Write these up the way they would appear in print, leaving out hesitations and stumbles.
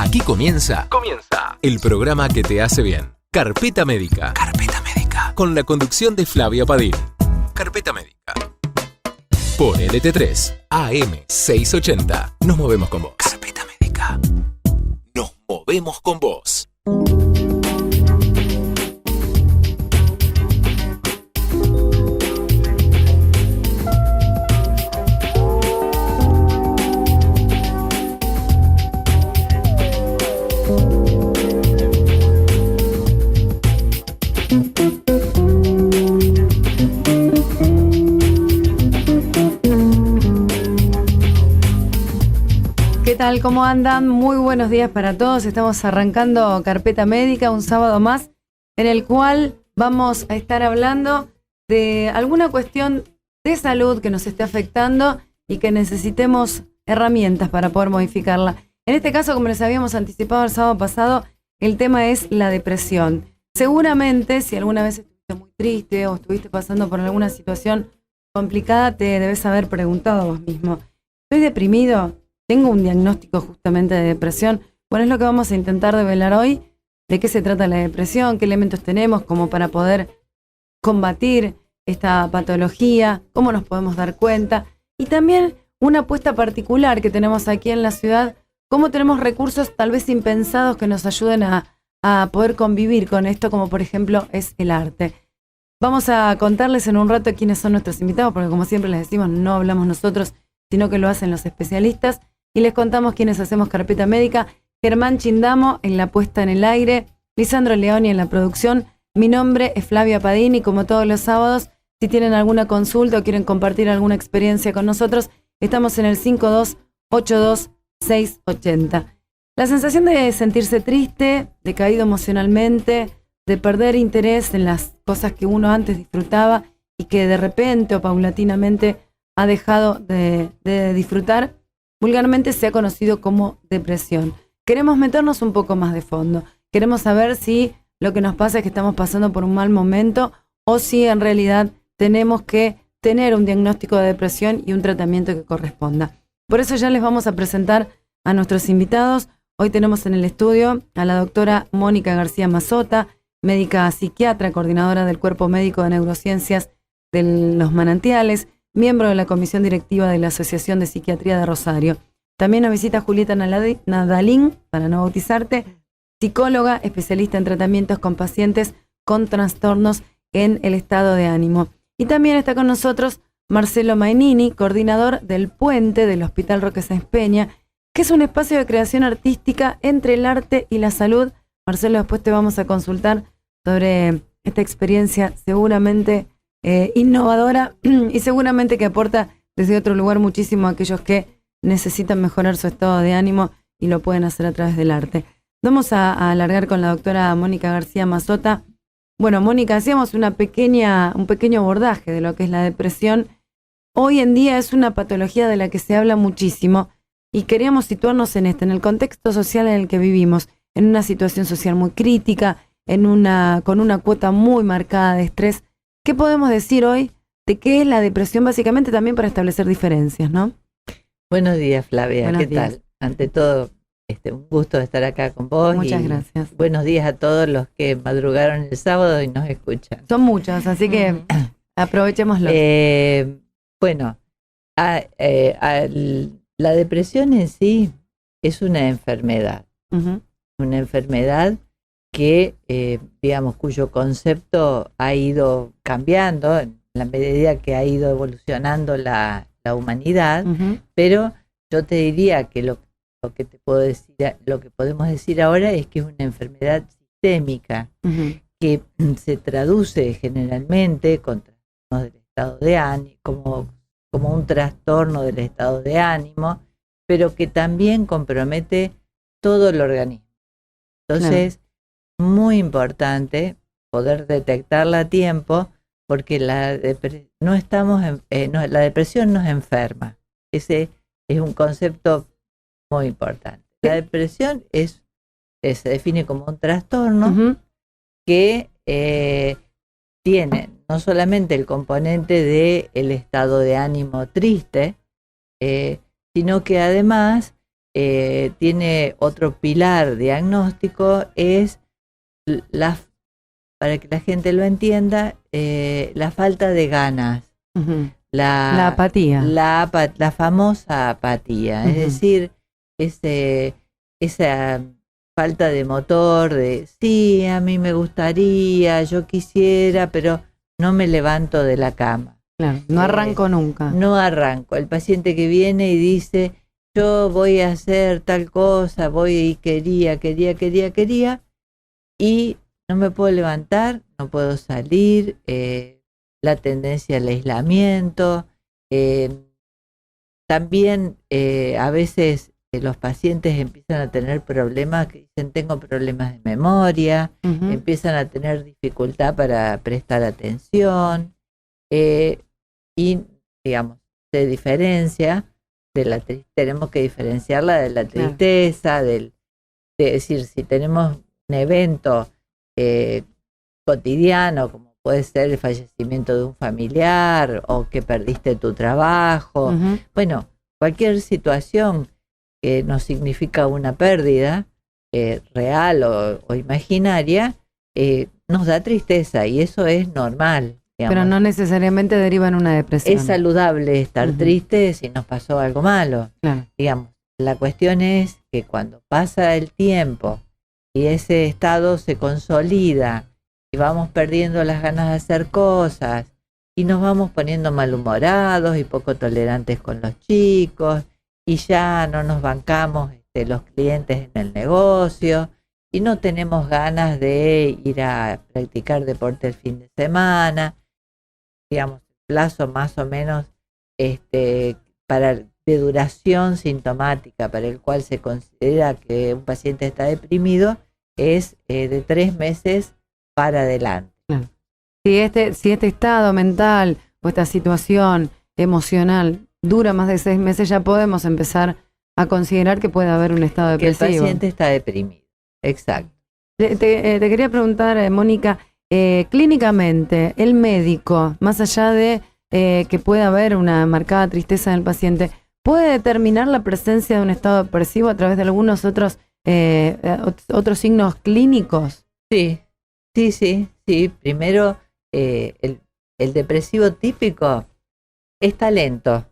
Aquí comienza el programa que te hace bien. Carpeta Médica. Carpeta Médica. Con la conducción de Flavia Padín. Carpeta Médica. Por LT3, AM 680. Nos movemos con vos. Carpeta Médica. Nos movemos con vos. ¿Qué tal? ¿Cómo andan? Muy buenos días para todos. Estamos arrancando Carpeta Médica, un sábado más, en el cual vamos a estar hablando de alguna cuestión de salud que nos esté afectando y que necesitemos herramientas para poder modificarla. En este caso, como les habíamos anticipado el sábado pasado, el tema es la depresión. Seguramente, si alguna vez estuviste muy triste o estuviste pasando por alguna situación complicada, te debes haber preguntado vos mismo: ¿estoy deprimido? ¿Tengo un diagnóstico justamente de depresión? Bueno, es lo que vamos a intentar develar hoy. ¿De qué se trata la depresión? ¿Qué elementos tenemos como para poder combatir esta patología? ¿Cómo nos podemos dar cuenta? Y también una apuesta particular que tenemos aquí en la ciudad. ¿Cómo tenemos recursos tal vez impensados que nos ayuden a poder convivir con esto? Como por ejemplo es el arte. Vamos a contarles en un rato quiénes son nuestros invitados, porque como siempre les decimos, no hablamos nosotros, sino que lo hacen los especialistas. Y les contamos quiénes hacemos Carpeta Médica: Germán Chindamo en la puesta en el aire, Lisandro Leoni en la producción. Mi nombre es Flavia Padín y como todos los sábados, si tienen alguna consulta o quieren compartir alguna experiencia con nosotros, estamos en el 5282-680. La sensación de sentirse triste, decaído emocionalmente, de perder interés en las cosas que uno antes disfrutaba y que de repente o paulatinamente ha dejado de disfrutar, vulgarmente se ha conocido como depresión. Queremos meternos un poco más de fondo. Queremos saber si lo que nos pasa es que estamos pasando por un mal momento o si en realidad tenemos que tener un diagnóstico de depresión y un tratamiento que corresponda. Por eso ya les vamos a presentar a nuestros invitados. Hoy tenemos en el estudio a la doctora Mónica García Mazzota, médica psiquiatra, coordinadora del Cuerpo Médico de Neurociencias de Los Manantiales, miembro de la Comisión Directiva de la Asociación de Psiquiatría de Rosario. También nos visita Julieta Nadalín, para no bautizarte, psicóloga, especialista en tratamientos con pacientes con trastornos en el estado de ánimo. Y también está con nosotros Marcelo Mainini, coordinador del Puente del Hospital Roque Sáenz Peña, que es un espacio de creación artística entre el arte y la salud. Marcelo, después te vamos a consultar sobre esta experiencia seguramente innovadora y seguramente que aporta desde otro lugar muchísimo a aquellos que necesitan mejorar su estado de ánimo y lo pueden hacer a través del arte. Vamos a alargar con la doctora Mónica García Mazzota. Bueno, Mónica, hacíamos un pequeño abordaje de lo que es la depresión. Hoy en día es una patología de la que se habla muchísimo y queríamos situarnos en en el contexto social en el que vivimos, en una situación social muy crítica, con una cuota muy marcada de estrés. ¿Qué podemos decir hoy de qué es la depresión, básicamente también para establecer diferencias, ¿no? Buenos días, Flavia. Buenos ¿Qué días. tal? Ante todo, un gusto de estar acá con vos. Muchas gracias. Buenos días a todos los que madrugaron el sábado y nos escuchan. Son muchos, así que aprovechémoslo. La depresión en sí es una enfermedad. Una enfermedad que, cuyo concepto ha ido cambiando en la medida que ha ido evolucionando la humanidad, pero yo te diría que lo que te puedo decir, lo que podemos decir ahora es que es una enfermedad sistémica que se traduce generalmente con trastornos del estado de ánimo, como un trastorno del estado de ánimo, pero que también compromete todo el organismo. Entonces, muy importante poder detectarla a tiempo, porque la depresión nos enferma. Ese es un concepto muy importante. La depresión se define como un trastorno que tiene no solamente el componente del estado de ánimo triste, sino que además tiene otro pilar diagnóstico, es para que la gente lo entienda, la falta de ganas. Uh-huh. La apatía. La famosa apatía. Uh-huh. Es decir, esa falta de motor, de sí, a mí me gustaría, yo quisiera, pero no me levanto de la cama. Claro, no arranco nunca. No arranco. El paciente que viene y dice, yo voy a hacer tal cosa, voy y quería, y no me puedo levantar, no puedo salir, la tendencia al aislamiento. También a veces los pacientes empiezan a tener problemas, que dicen tengo problemas de memoria, uh-huh. Empiezan a tener dificultad para prestar atención, y digamos, se diferencia de la tenemos que diferenciarla de la tristeza, claro. De decir, si tenemos un evento cotidiano, como puede ser el fallecimiento de un familiar o que perdiste tu trabajo, uh-huh. Bueno, cualquier situación que nos significa una pérdida real o imaginaria, nos da tristeza y eso es normal. Digamos. Pero no necesariamente deriva en una depresión. Es saludable estar uh-huh. triste si nos pasó algo malo. Claro. Digamos, la cuestión es que cuando pasa el tiempo y ese estado se consolida y vamos perdiendo las ganas de hacer cosas y nos vamos poniendo malhumorados y poco tolerantes con los chicos y ya no nos bancamos los clientes en el negocio y no tenemos ganas de ir a practicar deporte el fin de semana, digamos, plazo más o menos de duración sintomática para el cual se considera que un paciente está deprimido es de 3 meses para adelante. Claro. Si este estado mental o esta situación emocional dura más de 6 meses, ya podemos empezar a considerar que puede haber un estado depresivo. Que el paciente está deprimido, exacto. Te quería preguntar, Mónica, clínicamente, el médico, más allá de que pueda haber una marcada tristeza en el paciente, ¿puede determinar la presencia de un estado depresivo a través de algunos otros signos clínicos? Sí. Primero, el depresivo típico está lento,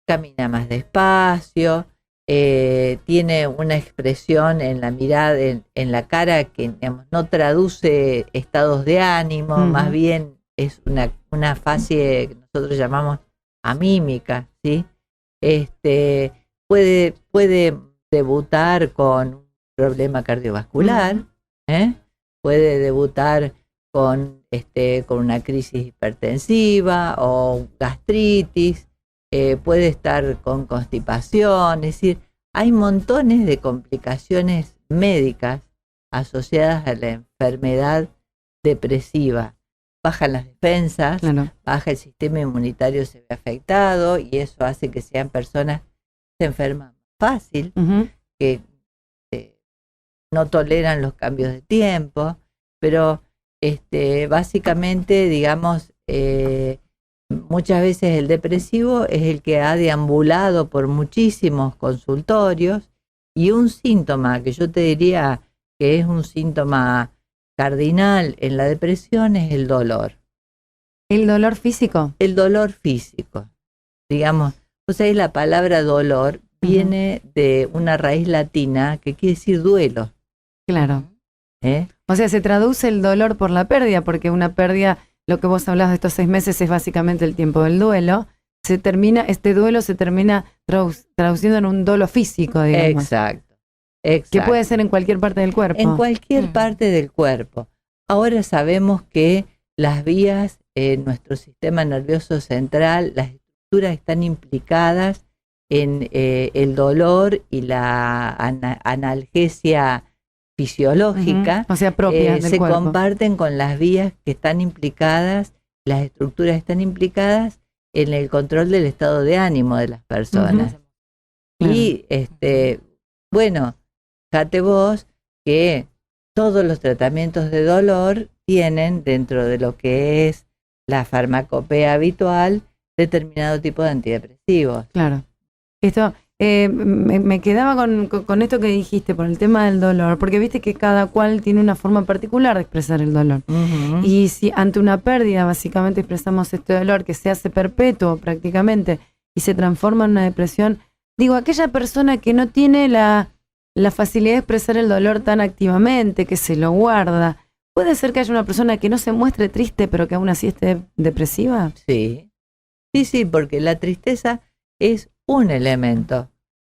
camina más despacio, tiene una expresión en la mirada, en la cara que, digamos, no traduce estados de ánimo, más bien es una fase que nosotros llamamos amímica, ¿sí? Puede debutar con un problema cardiovascular, puede debutar con una crisis hipertensiva o gastritis, puede estar con constipación, es decir, hay montones de complicaciones médicas asociadas a la enfermedad depresiva. Bajan las defensas, claro. Baja el sistema inmunitario, se ve afectado y eso hace que sean personas que se enferman fácil, uh-huh. que no toleran los cambios de tiempo, pero básicamente, digamos, muchas veces el depresivo es el que ha deambulado por muchísimos consultorios y un síntoma que yo te diría que es un síntoma cardinal en la depresión es el dolor. ¿El dolor físico? El dolor físico. Digamos, o sea, la palabra dolor viene de una raíz latina que quiere decir duelo. Claro. O sea, se traduce el dolor por la pérdida, porque una pérdida, lo que vos hablás de estos 6 meses es básicamente el tiempo del duelo. Este duelo se termina traduciendo en un dolo físico, digamos. Exacto. Que puede ser en cualquier parte del cuerpo. En cualquier parte del cuerpo. Ahora sabemos que las vías en nuestro sistema nervioso central, las estructuras están implicadas en el dolor y la analgesia fisiológica, o sea, propia del se cuerpo. Comparten con las vías que están implicadas, las estructuras están implicadas en el control del estado de ánimo de las personas. Y bueno, fíjate vos que todos los tratamientos de dolor tienen dentro de lo que es la farmacopea habitual determinado tipo de antidepresivos. Claro. Esto me quedaba con esto que dijiste, por el tema del dolor, porque viste que cada cual tiene una forma particular de expresar el dolor. Uh-huh. Y si ante una pérdida básicamente expresamos este dolor que se hace perpetuo prácticamente y se transforma en una depresión, digo, aquella persona que no tiene la facilidad de expresar el dolor tan activamente, que se lo guarda, ¿puede ser que haya una persona que no se muestre triste pero que aún así esté depresiva? Sí, porque la tristeza es un elemento,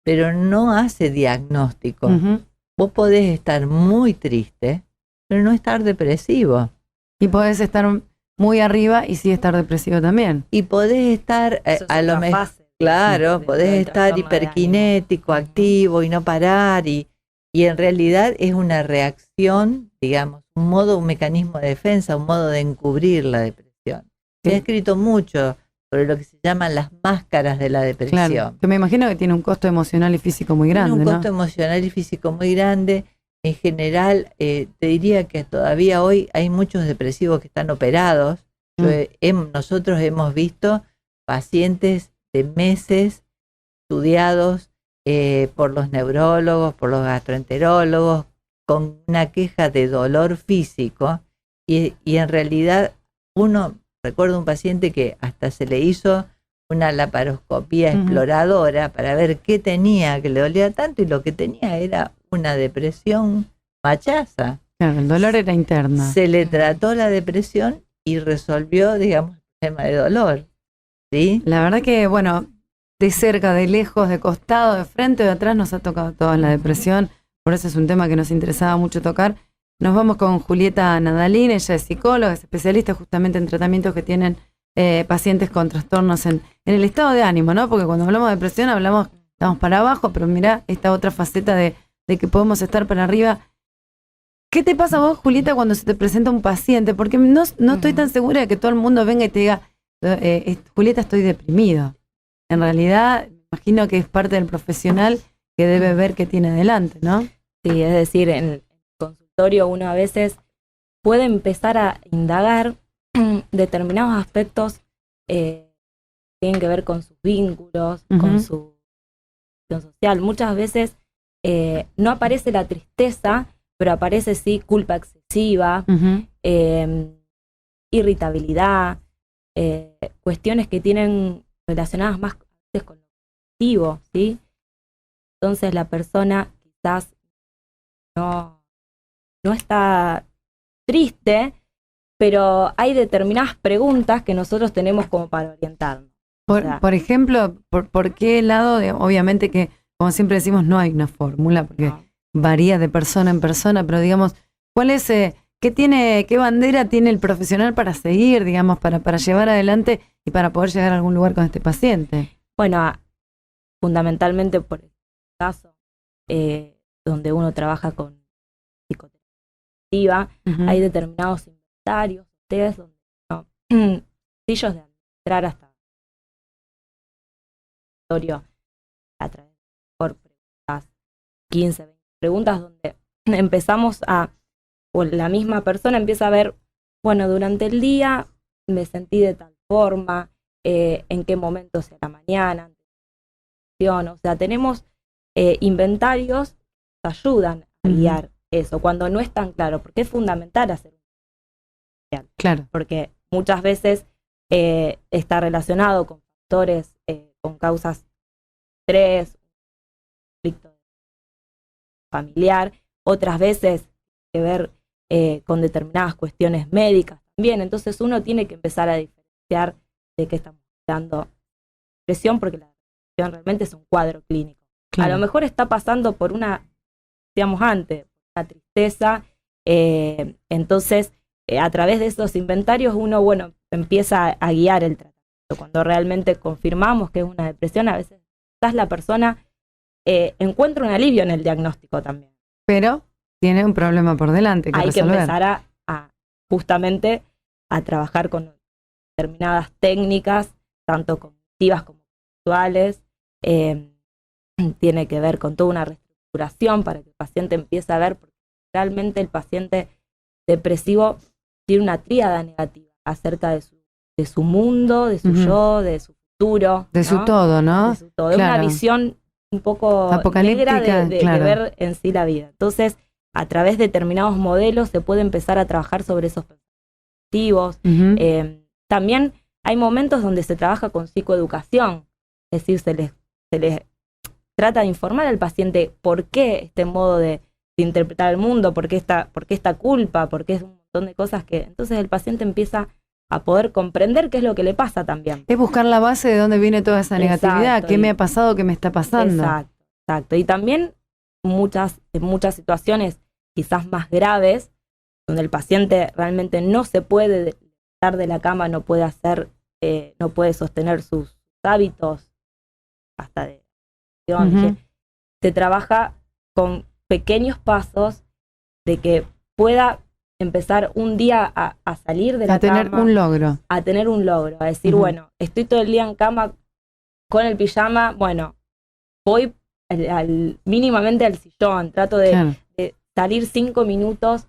pero no hace diagnóstico. Uh-huh. Vos podés estar muy triste, pero no estar depresivo. Y podés estar muy arriba y sí estar depresivo también. Y podés estar a lo mejor, claro, podés estar hiperkinético, activo y no parar, y en realidad es una reacción, digamos, un mecanismo de defensa, un modo de encubrir la depresión. Se ha escrito mucho sobre lo que se llaman las máscaras de la depresión. Claro, que me imagino que tiene un costo emocional y físico muy grande, tiene un costo emocional y físico muy grande. En general, te diría que todavía hoy hay muchos depresivos que están operados. Nosotros hemos visto pacientes de meses estudiados por los neurólogos, por los gastroenterólogos, con una queja de dolor físico, y en realidad recuerdo un paciente que hasta se le hizo una laparoscopía exploradora para ver qué tenía, que le dolía tanto, y lo que tenía era una depresión machaza. Claro, el dolor era interno. Se le trató la depresión y resolvió, digamos, el tema de dolor. ¿Sí? La verdad que, bueno, de cerca, de lejos, de costado, de frente, de atrás, nos ha tocado todo en la depresión. Por eso es un tema que nos interesaba mucho tocar. Nos vamos con Julieta Nadalín, ella es psicóloga, es especialista justamente en tratamientos que tienen pacientes con trastornos en el estado de ánimo, ¿no? Porque cuando hablamos de depresión estamos para abajo, pero mirá esta otra faceta de que podemos estar para arriba. ¿Qué te pasa a vos, Julieta, cuando se te presenta un paciente? Porque no estoy tan segura de que todo el mundo venga y te diga, Julieta, estoy deprimido. En realidad, me imagino que es parte del profesional que debe ver qué tiene delante, ¿no? Sí, es decir, en el consultorio uno a veces puede empezar a indagar determinados aspectos que tienen que ver con sus vínculos, con su situación social. Muchas veces no aparece la tristeza, pero aparece sí culpa excesiva, irritabilidad, cuestiones que tienen relacionadas más con lo cognitivo, ¿sí? Entonces la persona quizás no está triste, pero hay determinadas preguntas que nosotros tenemos como para orientarnos. Por ejemplo, ¿por qué lado? Obviamente que, como siempre decimos, no hay una fórmula, porque varía de persona en persona, pero digamos, ¿cuál es, qué bandera tiene el profesional para seguir, digamos, para llevar adelante y para poder llegar a algún lugar con este paciente? Bueno, fundamentalmente por el caso donde uno trabaja con psicoterapia, hay determinados inventarios, test, donde sencillos de administrar hasta a través de por preguntas, 15, 20 preguntas, donde empezamos o la misma persona empieza a ver, bueno, durante el día me sentí de tal forma, en qué momento sea la mañana, o sea, tenemos inventarios que nos ayudan a guiar eso, cuando no es tan claro, porque es fundamental hacer un inventario. Claro. Porque muchas veces está relacionado con factores, con causas de estrés, conflicto familiar, otras veces que ver con determinadas cuestiones médicas también. Entonces uno tiene que empezar a diferenciar de qué estamos hablando. Depresión, porque la depresión realmente es un cuadro clínico. Claro. A lo mejor está pasando por una, digamos antes, una tristeza, entonces a través de esos inventarios uno, bueno, empieza a guiar el tratamiento. Cuando realmente confirmamos que es una depresión, a veces quizás la persona encuentra un alivio en el diagnóstico también. Pero tiene un problema por delante que resolver. Que empezar a justamente a trabajar con determinadas técnicas, tanto cognitivas como conductuales. Tiene que ver con toda una reestructuración para que el paciente empiece a ver, porque realmente el paciente depresivo tiene una tríada negativa acerca de su mundo, de su yo, de su futuro. De su todo, ¿no? De su todo. Claro. Es una visión un poco apocalíptica, negra de claro. ver en sí la vida. Entonces, a través de determinados modelos se puede empezar a trabajar sobre esos objetivos. También hay momentos donde se trabaja con psicoeducación, es decir, se les trata de informar al paciente por qué este modo de interpretar el mundo, por qué esta culpa, por qué es un montón de cosas que... Entonces el paciente empieza a poder comprender qué es lo que le pasa también. Es buscar la base de dónde viene toda esa negatividad, Exacto, qué me ha pasado, qué me está pasando. Exacto. Y también en muchas situaciones quizás más graves, donde el paciente realmente no se puede levantar de la cama, no puede sostener sus hábitos, hasta de... Se trabaja con pequeños pasos de que pueda empezar un día a salir de la cama. A tener un logro. A tener un logro, a decir, bueno, estoy todo el día en cama con el pijama, bueno, voy mínimamente al sillón, trato de salir 5 minutos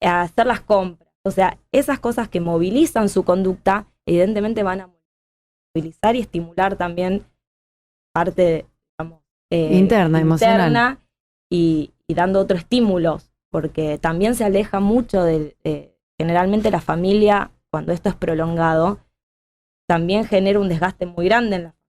a hacer las compras. O sea, esas cosas que movilizan su conducta, evidentemente van a movilizar y estimular también parte, digamos, interna, emocional. Y dando otros estímulos, porque también se aleja mucho generalmente la familia, cuando esto es prolongado, también genera un desgaste muy grande en la familia,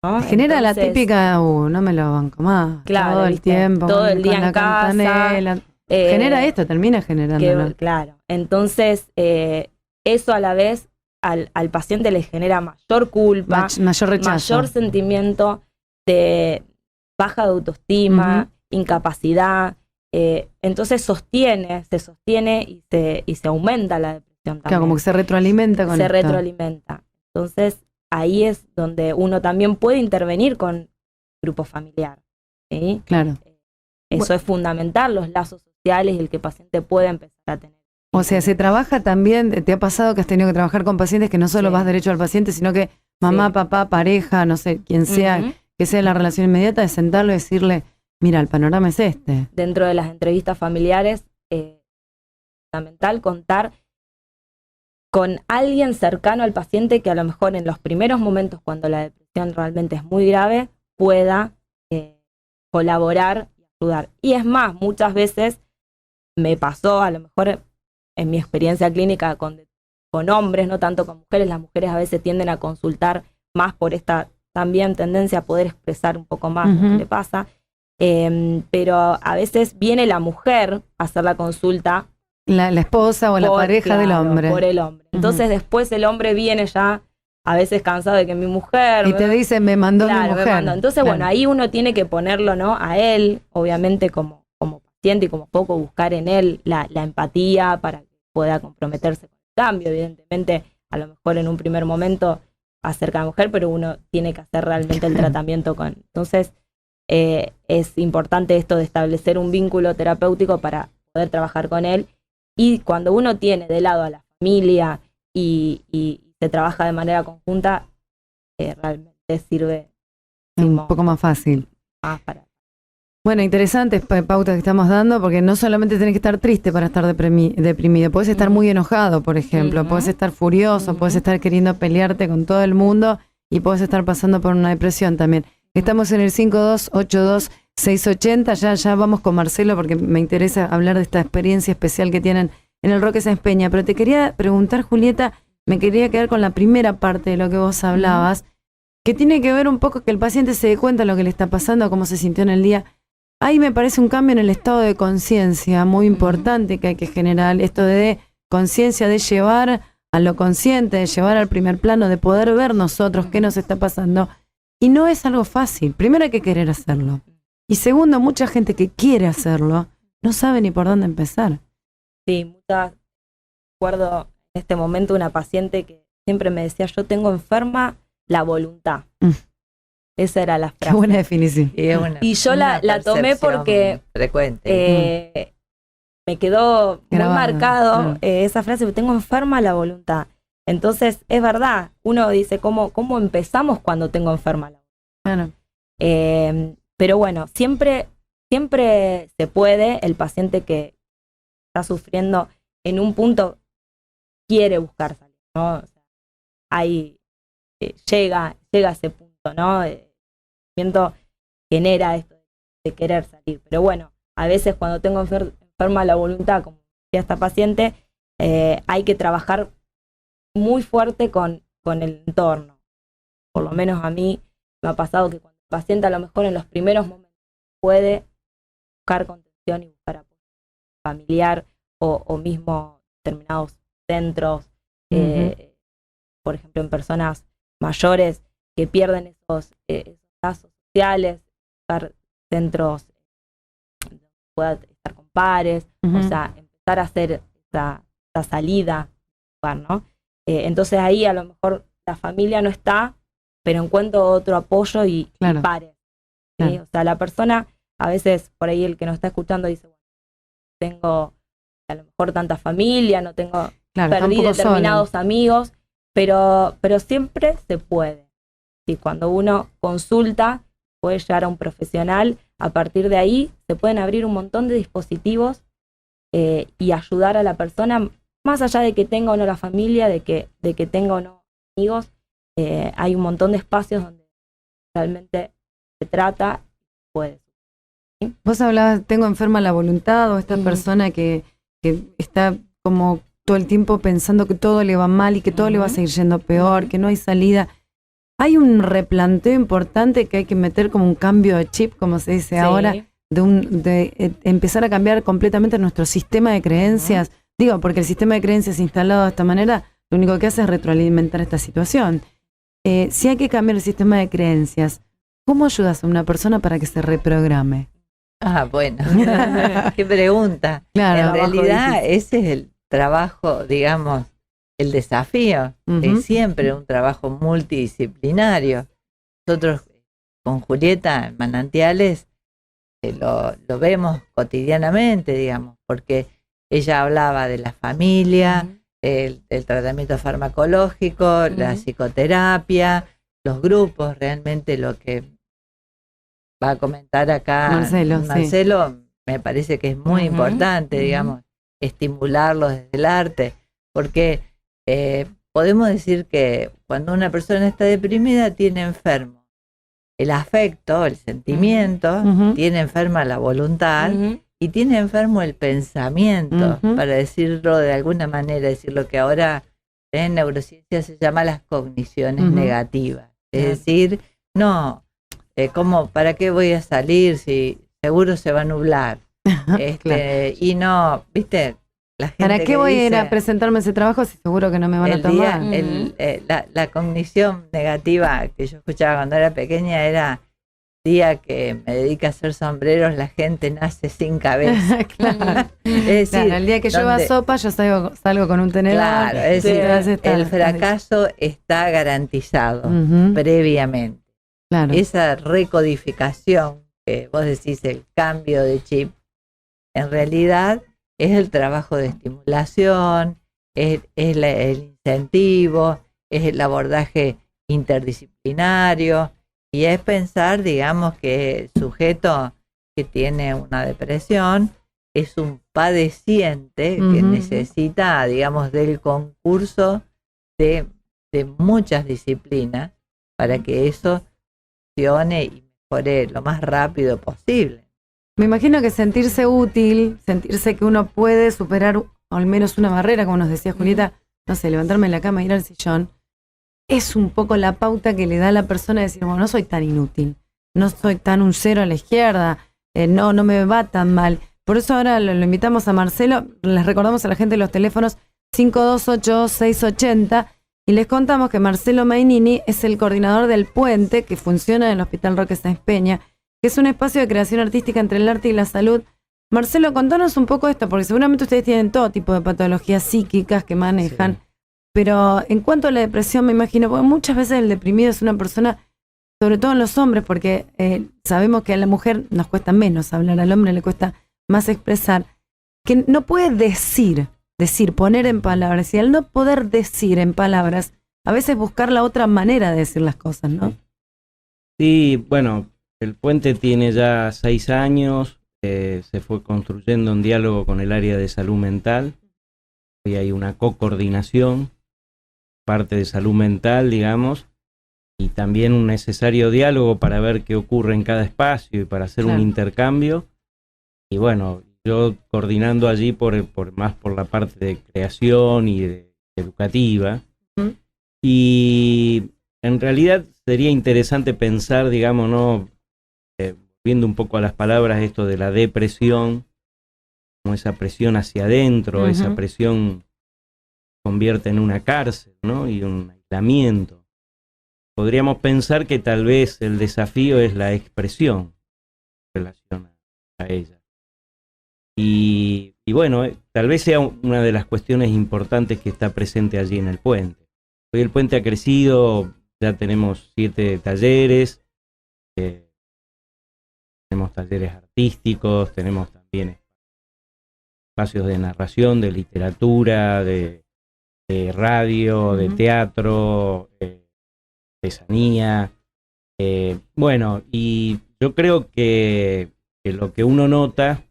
¿no? Genera la típica, no me lo banco más, claro, todo el tiempo, todo el día en casa. Genera esto, termina generándolo. Claro, entonces eso a la vez al paciente le genera mayor culpa, mayor rechazo, mayor sentimiento de baja de autoestima, incapacidad, entonces se sostiene y se aumenta la depresión también. Claro, como que se retroalimenta con esto. Retroalimenta. Entonces ahí es donde uno también puede intervenir con grupo familiar, ¿sí? Claro. Eso es fundamental, los lazos sociales y el que el paciente pueda empezar a tener. O sea, se trabaja también, ¿te ha pasado que has tenido que trabajar con pacientes que no solo vas derecho al paciente, sino que mamá, papá, pareja, no sé, quien sea, que sea la relación inmediata, de sentarlo y decirle, mira, el panorama es este? Dentro de las entrevistas familiares, es fundamental contar con alguien cercano al paciente que a lo mejor en los primeros momentos, cuando la depresión realmente es muy grave, pueda colaborar y ayudar. Y es más, muchas veces me pasó, a lo mejor en mi experiencia clínica con hombres, no tanto con mujeres, las mujeres a veces tienden a consultar más por esta también tendencia a poder expresar un poco más lo que le pasa, pero a veces viene la mujer a hacer la consulta. La esposa o la pareja del hombre. Por el hombre. Entonces después el hombre viene ya a veces cansado de que mi mujer... Y te dice, me mandó mi mujer. Me mandó. Entonces, bueno, ahí uno tiene que ponerlo, ¿no? A él, obviamente como paciente y como poco buscar en él la empatía para que pueda comprometerse con el cambio. Evidentemente, a lo mejor en un primer momento acerca a la mujer, pero uno tiene que hacer realmente el tratamiento con... Entonces, es importante esto de establecer un vínculo terapéutico para poder trabajar con él. Y cuando uno tiene de lado a la familia y se trabaja de manera conjunta, realmente sirve un poco más fácil. Bueno, interesantes pautas que estamos dando, porque no solamente tenés que estar triste para estar deprimido, podés estar muy enojado, por ejemplo, podés estar furioso, podés estar queriendo pelearte con todo el mundo y podés estar pasando por una depresión también. Estamos en el 5282-680, ya vamos con Marcelo porque me interesa hablar de esta experiencia especial que tienen en el Roque Sáenz Peña, pero te quería preguntar, Julieta, me quería quedar con la primera parte de lo que vos hablabas, que tiene que ver un poco que el paciente se dé cuenta de lo que le está pasando, cómo se sintió en el día. Ahí me parece un cambio en el estado de conciencia muy importante que hay que generar, esto de conciencia, de llevar a lo consciente, de llevar al primer plano, de poder ver nosotros qué nos está pasando. Y no es algo fácil. Primero hay que querer hacerlo. Y segundo, mucha gente que quiere hacerlo no sabe ni por dónde empezar. Sí, recuerdo en este momento una paciente que siempre me decía, yo tengo enferma la voluntad. Esa era la frase. Qué buena definición. Y yo la tomé porque frecuente. Me quedó grabado, muy marcado esa frase, tengo enferma la voluntad. Entonces, es verdad, uno dice, ¿cómo empezamos cuando tengo enferma la voluntad? Pero bueno, siempre se puede, el paciente que está sufriendo en un punto quiere buscar salir, ¿no? O sea, ahí llega a ese punto, ¿no? Siento genera esto de querer salir. Pero bueno, a veces cuando tengo enferma la voluntad, como decía esta paciente, hay que trabajar muy fuerte con el entorno. Por lo menos a mí me ha pasado que cuando el paciente a lo mejor en los primeros momentos puede buscar contención y buscar apoyo familiar o mismo determinados centros, por ejemplo en personas mayores que pierden esos lazos sociales, buscar centros donde pueda estar con pares, o sea, empezar a hacer esa salida, ¿no? Entonces ahí a lo mejor la familia no está, pero encuentro otro apoyo y pares. ¿Sí? Claro. O sea, la persona, a veces por ahí el que nos está escuchando dice, bueno, tengo a lo mejor tanta familia, no tengo, perdí determinados amigos, pero siempre se puede. ¿Sí? Cuando uno consulta, puede llegar a un profesional, a partir de ahí se pueden abrir un montón de dispositivos y ayudar a la persona, más allá de que tenga o no la familia, de que tenga o no amigos, hay un montón de espacios donde realmente se trata y puede. ¿Sí? Vos hablabas, tengo enferma la voluntad, o esta persona que está como todo el tiempo pensando que todo le va mal y que todo le va a seguir yendo peor, que no hay salida. Hay un replanteo importante que hay que meter como un cambio de chip, como se dice ahora, de empezar a cambiar completamente nuestro sistema de creencias. Digo, porque el sistema de creencias instalado de esta manera, lo único que hace es retroalimentar esta situación. Si hay que cambiar el sistema de creencias, ¿cómo ayudas a una persona para que se reprograme? Bueno, qué pregunta. Claro, en realidad ese es el trabajo, digamos, el desafío. Es siempre un trabajo multidisciplinario. Nosotros con Julieta en Manantiales lo vemos cotidianamente, digamos, porque ella hablaba de la familia, el tratamiento farmacológico, la psicoterapia, los grupos, realmente lo que va a comentar acá Marcelo me parece que es muy importante, digamos, estimularlos desde el arte, porque podemos decir que cuando una persona está deprimida tiene enfermo el afecto, el sentimiento, tiene enferma la voluntad y tiene enfermo el pensamiento, para decirlo de alguna manera, decir lo que ahora en neurociencia se llama las cogniciones negativas. Es decir, no, ¿cómo, para qué voy a salir si seguro se va a nublar? Y no, ¿viste? La gente ¿para qué voy a ir a presentarme ese trabajo si seguro que no me van a tomar? La cognición negativa que yo escuchaba cuando era pequeña era: día que me dedica a hacer sombreros, la gente nace sin cabeza. Es decir, el día que yo haga sopa, yo salgo con un tenedor. Claro, es decir, el fracaso está garantizado previamente. Claro. Esa recodificación que vos decís, el cambio de chip, en realidad es el trabajo de estimulación, es el incentivo, es el abordaje interdisciplinario, y es pensar, digamos, que el sujeto que tiene una depresión es un padeciente que necesita, digamos, del concurso de muchas disciplinas para que eso funcione y mejore lo más rápido posible. Me imagino que sentirse útil, sentirse que uno puede superar al menos una barrera, como nos decía Julieta, no sé, levantarme en la cama e ir al sillón, es un poco la pauta que le da a la persona de decir, bueno, no soy tan inútil, no soy tan un cero a la izquierda, no me va tan mal. Por eso ahora lo invitamos a Marcelo, les recordamos a la gente los teléfonos 5282-680 y les contamos que Marcelo Mainini es el coordinador del Puente que funciona en el Hospital Roque Sáenz Peña, que es un espacio de creación artística entre el arte y la salud. Marcelo, contanos un poco esto, porque seguramente ustedes tienen todo tipo de patologías psíquicas que manejan, pero en cuanto a la depresión, me imagino, porque muchas veces el deprimido es una persona, sobre todo en los hombres, porque sabemos que a la mujer nos cuesta menos hablar, al hombre le cuesta más expresar, que no puede decir, poner en palabras, y al no poder decir en palabras, a veces buscar la otra manera de decir las cosas, ¿no? Sí, bueno, el Puente tiene ya 6 años, se fue construyendo un diálogo con el área de salud mental, y hay una co-coordinación, parte de salud mental, digamos, y también un necesario diálogo para ver qué ocurre en cada espacio y para hacer un intercambio. Y bueno, yo coordinando allí más por la parte de creación y educativa. Y en realidad sería interesante pensar, digamos, ¿no? Viendo un poco a las palabras, esto de la depresión, como esa presión hacia adentro, esa presión convierte en una cárcel, ¿no? Y un aislamiento. Podríamos pensar que tal vez el desafío es la expresión en relación a ella. Y bueno, tal vez sea una de las cuestiones importantes que está presente allí en el puente. Hoy el puente ha crecido, ya tenemos 7 talleres, tenemos talleres artísticos, tenemos también espacios de narración, de literatura, de radio, de teatro, artesanía. Bueno, y yo creo que lo que uno nota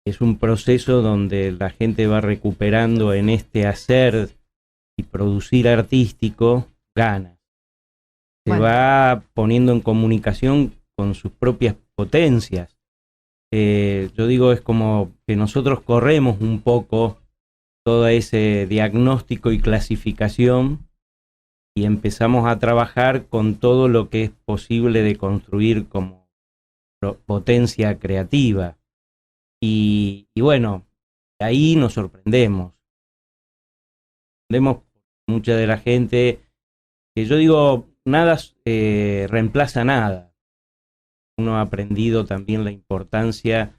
es un proceso donde la gente va recuperando en este hacer y producir artístico ganas. Se va poniendo en comunicación con sus propias potencias. Yo digo, es como que nosotros corremos un poco todo ese diagnóstico y clasificación y empezamos a trabajar con todo lo que es posible de construir como potencia creativa. Y bueno, ahí nos sorprendemos. Vemos mucha de la gente que yo digo, nada reemplaza nada. Uno ha aprendido también la importancia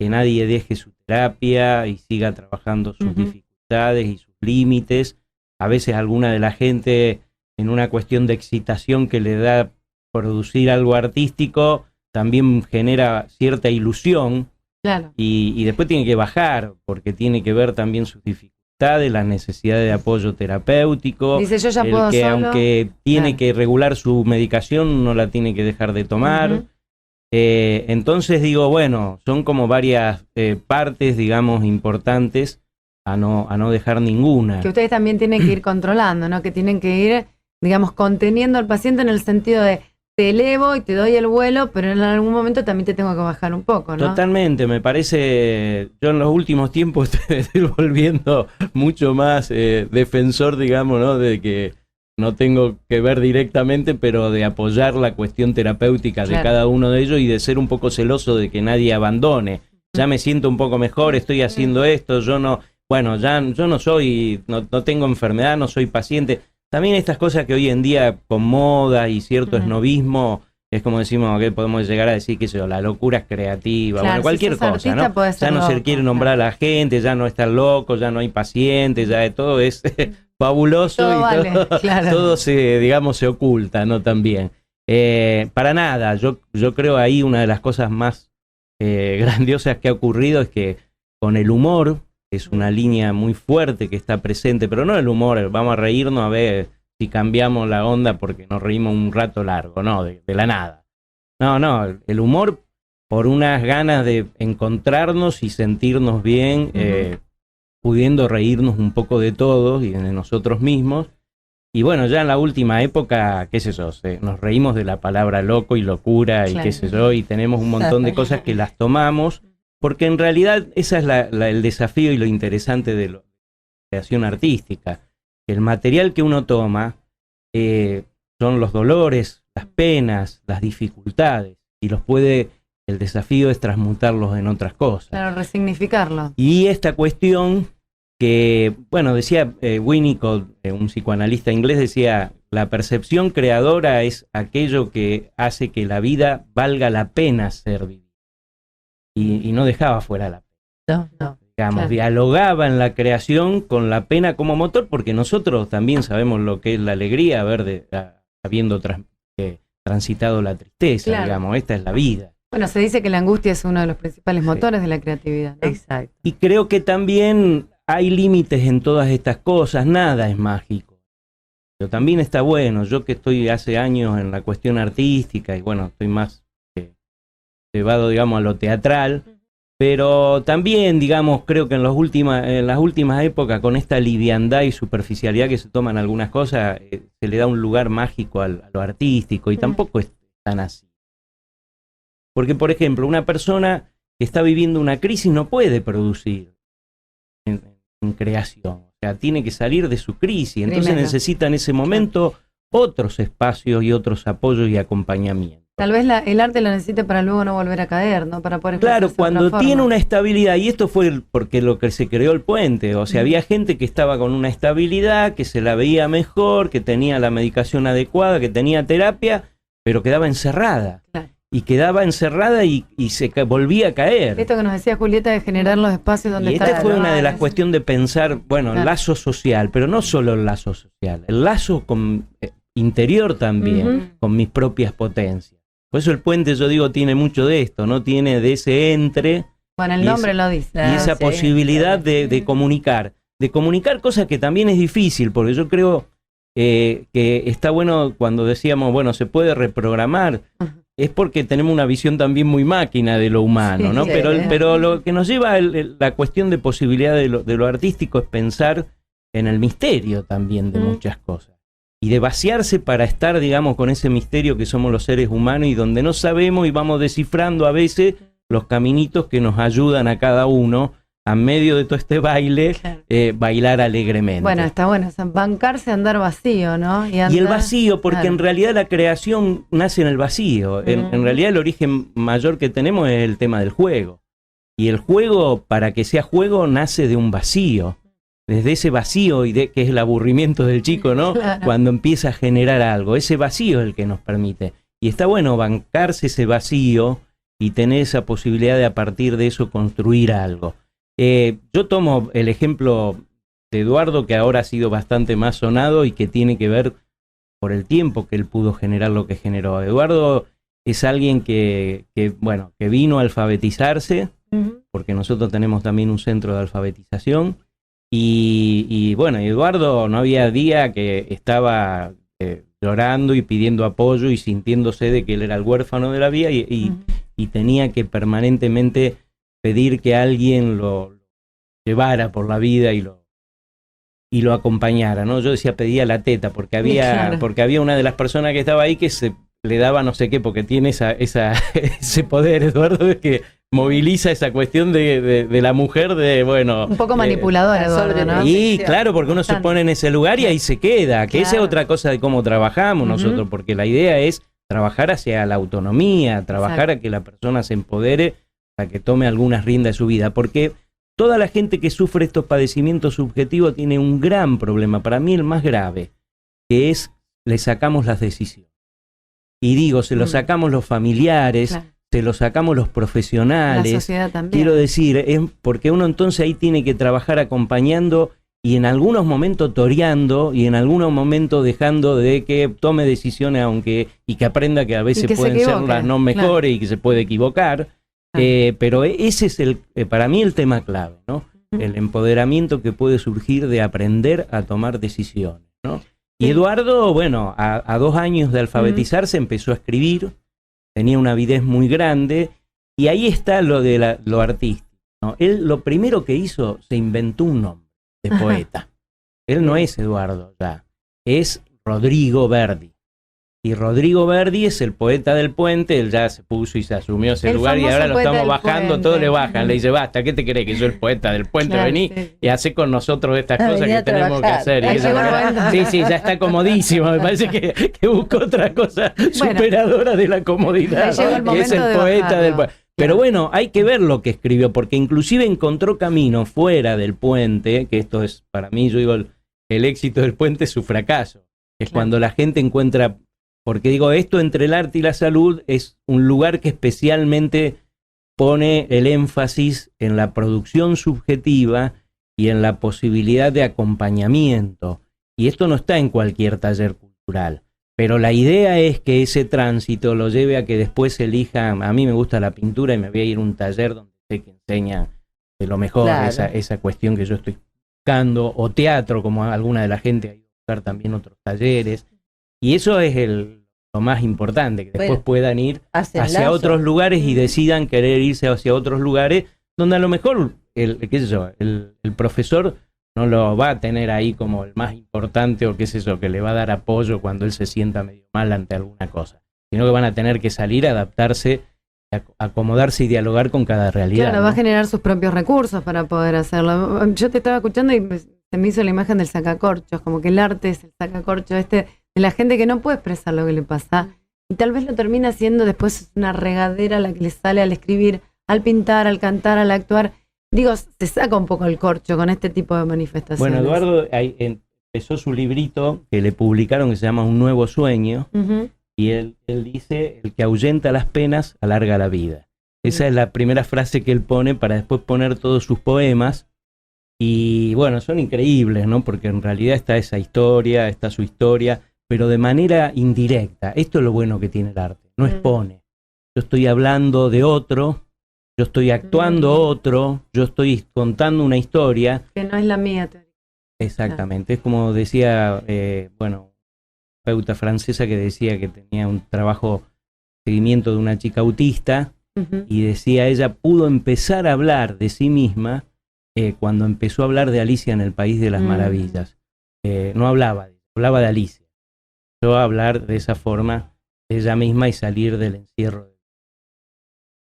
que nadie deje su terapia y siga trabajando sus dificultades y sus límites. A veces alguna de la gente, en una cuestión de excitación que le da producir algo artístico, también genera cierta ilusión. Claro. Y después tiene que bajar, porque tiene que ver también sus dificultades, las necesidades de apoyo terapéutico. Dice, yo ya puedo que solo. aunque tiene que regular su medicación, no la tiene que dejar de tomar. Entonces digo, bueno, son como varias partes, digamos, importantes a no dejar ninguna. Que ustedes también tienen que ir controlando, ¿no? Que tienen que ir, digamos, conteniendo al paciente en el sentido de te elevo y te doy el vuelo, pero en algún momento también te tengo que bajar un poco, ¿no? Totalmente, me parece, yo en los últimos tiempos estoy volviendo mucho más defensor, digamos, ¿no? De que no tengo que ver directamente, pero de apoyar la cuestión terapéutica de cada uno de ellos y de ser un poco celoso de que nadie abandone. Ya me siento un poco mejor, estoy haciendo esto, yo no soy, no tengo enfermedad, no soy paciente. También estas cosas que hoy en día con moda y cierto esnovismo, es como decimos, que podemos llegar a decir que la locura es creativa, bueno, cualquier cosa, ¿no? Ya no se quiere nombrar a la gente, ya no está loco, ya no hay pacientes, ya todo es fabuloso todo se, digamos, se oculta, ¿no? También. Para nada, yo creo ahí una de las cosas más grandiosas que ha ocurrido es que con el humor, es una línea muy fuerte que está presente, pero no el humor, vamos a reírnos a ver si cambiamos la onda porque nos reímos un rato largo, no, de la nada. No, el humor por unas ganas de encontrarnos y sentirnos bien, pudiendo reírnos un poco de todos y de nosotros mismos. Y bueno, ya en la última época, qué sé yo, nos reímos de la palabra loco y locura y qué sé yo, y tenemos un montón de cosas que las tomamos. Porque en realidad ese es el desafío y lo interesante de la creación artística. El material que uno toma son los dolores, las penas, las dificultades, y el desafío es transmutarlos en otras cosas. Claro, resignificarlo. Y esta cuestión que, bueno, decía Winnicott, un psicoanalista inglés, decía, la percepción creadora es aquello que hace que la vida valga la pena ser vivida. Y no dejaba fuera la pena. No. Digamos, dialogaba en la creación con la pena como motor, porque nosotros también sabemos lo que es la alegría, habiendo transitado la tristeza, digamos, esta es la vida. Bueno, se dice que la angustia es uno de los principales motores de la creatividad, ¿no? Exacto. Y creo que también hay límites en todas estas cosas, nada es mágico. Pero también está bueno, yo que estoy hace años en la cuestión artística y bueno, estoy más llevado, digamos, a lo teatral, Pero también, digamos, creo que en las últimas épocas, con esta liviandad y superficialidad que se toman algunas cosas, se le da un lugar mágico a lo artístico, y tampoco es tan así. Porque, por ejemplo, una persona que está viviendo una crisis no puede producir en creación. O sea, tiene que salir de su crisis. Entonces necesita en ese momento otros espacios y otros apoyos y acompañamiento. Tal vez el arte lo necesite para luego no volver a caer, ¿no? Para poder claro, cuando tiene una estabilidad, y esto fue porque lo que se creó el puente, o sea, había gente que estaba con una estabilidad, que se la veía mejor, que tenía la medicación adecuada, que tenía terapia, pero quedaba encerrada. Claro. Y quedaba encerrada y se volvía a caer. Esto que nos decía Julieta de generar los espacios donde está. Y esta fue una de las cuestiones de pensar, bueno, el lazo social, pero no solo el lazo social, el lazo interior también, con mis propias potencias. Por eso el puente, yo digo, tiene mucho de esto, ¿no? Tiene de ese entre. Bueno, el nombre lo dice. Y esa posibilidad de comunicar. De comunicar cosas que también es difícil, porque yo creo que está bueno cuando decíamos, bueno, se puede reprogramar. Es porque tenemos una visión también muy máquina de lo humano, ¿no? Pero lo que nos lleva a la cuestión de posibilidad de lo artístico es pensar en el misterio también de muchas cosas. Y de vaciarse para estar, digamos, con ese misterio que somos los seres humanos y donde no sabemos y vamos descifrando a veces los caminitos que nos ayudan a cada uno a medio de todo este baile, bailar alegremente. Bueno, está bueno, o sea, bancarse, andar vacío, ¿no? Y el vacío, porque en realidad la creación nace en el vacío. En realidad el origen mayor que tenemos es el tema del juego. Y el juego, para que sea juego, nace de un vacío. Desde ese vacío, que es el aburrimiento del chico, ¿no? Claro. Cuando empieza a generar algo. Ese vacío es el que nos permite. Y está bueno bancarse ese vacío y tener esa posibilidad de a partir de eso construir algo. Yo tomo el ejemplo de Eduardo, que ahora ha sido bastante más sonado y que tiene que ver por el tiempo que él pudo generar lo que generó. Eduardo es alguien que vino a alfabetizarse, porque nosotros tenemos también un centro de alfabetización. Y bueno, Eduardo no había día que estaba llorando y pidiendo apoyo y sintiéndose de que él era el huérfano de la vida y tenía que permanentemente pedir que alguien lo llevara por la vida y lo acompañara, ¿no? Yo decía pedía la teta porque había una de las personas que estaba ahí que se le daba no sé qué, porque tiene ese poder, Eduardo, es que moviliza esa cuestión de la mujer, un poco manipuladora, Eduardo, ¿no? Y claro, porque uno se pone en ese lugar y ahí se queda, que esa es otra cosa de cómo trabajamos nosotros, porque la idea es trabajar hacia la autonomía, trabajar a que la persona se empodere, a que tome algunas riendas de su vida, porque toda la gente que sufre estos padecimientos subjetivos tiene un gran problema, para mí el más grave, que es le sacamos las decisiones. Y digo, se lo sacamos los familiares, se lo sacamos los profesionales. La sociedad también. Quiero decir, porque uno entonces ahí tiene que trabajar acompañando y en algunos momentos toreando y en algunos momentos dejando de que tome decisiones y que aprenda que a veces pueden ser las no mejores y que se puede equivocar. Pero ese es para mí el tema clave, ¿no? El empoderamiento que puede surgir de aprender a tomar decisiones, ¿no? Y Eduardo, bueno, a 2 años de alfabetizarse empezó a escribir, tenía una avidez muy grande, y ahí está lo de lo artístico, ¿no? Él lo primero que hizo, se inventó un nombre de poeta. Él no es Eduardo ya, es Rodrigo Verdi. Y Rodrigo Verdi es el poeta del puente, él ya se puso y se asumió ese lugar y ahora lo estamos bajando, todos le bajan, le dice, basta, ¿qué te crees que soy el poeta del puente? Vení y hace con nosotros estas cosas que tenemos que hacer. Y sí, ya está comodísimo, me parece que busca otra cosa superadora de la comodidad, que es el poeta del puente. Pero bueno, hay que ver lo que escribió, porque inclusive encontró camino fuera del puente, que esto es, para mí, yo digo, el éxito del puente es su fracaso, es cuando la gente encuentra. Porque digo, esto entre el arte y la salud es un lugar que especialmente pone el énfasis en la producción subjetiva y en la posibilidad de acompañamiento. Y esto no está en cualquier taller cultural. Pero la idea es que ese tránsito lo lleve a que después elija. A mí me gusta la pintura y me voy a ir a un taller donde sé que enseña de lo mejor esa cuestión que yo estoy buscando. O teatro, como alguna de la gente ha ido a buscar también otros talleres. Y eso es lo más importante, que después puedan ir hacia otros lugares y decidan querer irse hacia otros lugares donde a lo mejor qué sé yo, el profesor no lo va a tener ahí como el más importante o qué sé yo, que le va a dar apoyo cuando él se sienta medio mal ante alguna cosa, sino que van a tener que salir a adaptarse, acomodarse y dialogar con cada realidad. Claro, ¿no? va a generar sus propios recursos para poder hacerlo. Yo te estaba escuchando y se me hizo la imagen del sacacorchos, como que el arte es el sacacorcho de la gente que no puede expresar lo que le pasa. Y tal vez lo termina haciendo después una regadera la que le sale al escribir, al pintar, al cantar, al actuar. Digo, se saca un poco el corcho con este tipo de manifestaciones. Bueno, Eduardo empezó su librito que le publicaron que se llama Un Nuevo Sueño. Uh-huh. Y él dice, el que ahuyenta las penas, alarga la vida. Esa es la primera frase que él pone para después poner todos sus poemas. Y bueno, son increíbles, ¿no? Porque en realidad está esa historia, está su historia, pero de manera indirecta. Esto es lo bueno que tiene el arte, no expone. Yo estoy hablando de otro, yo estoy actuando otro, yo estoy contando una historia. Que no es la mía. Exactamente, es como decía, terapeuta francesa que decía que tenía un trabajo seguimiento de una chica autista, y decía ella pudo empezar a hablar de sí misma cuando empezó a hablar de Alicia en el País de las Maravillas. No hablaba de Alicia, empezó a hablar de esa forma de ella misma y salir del encierro.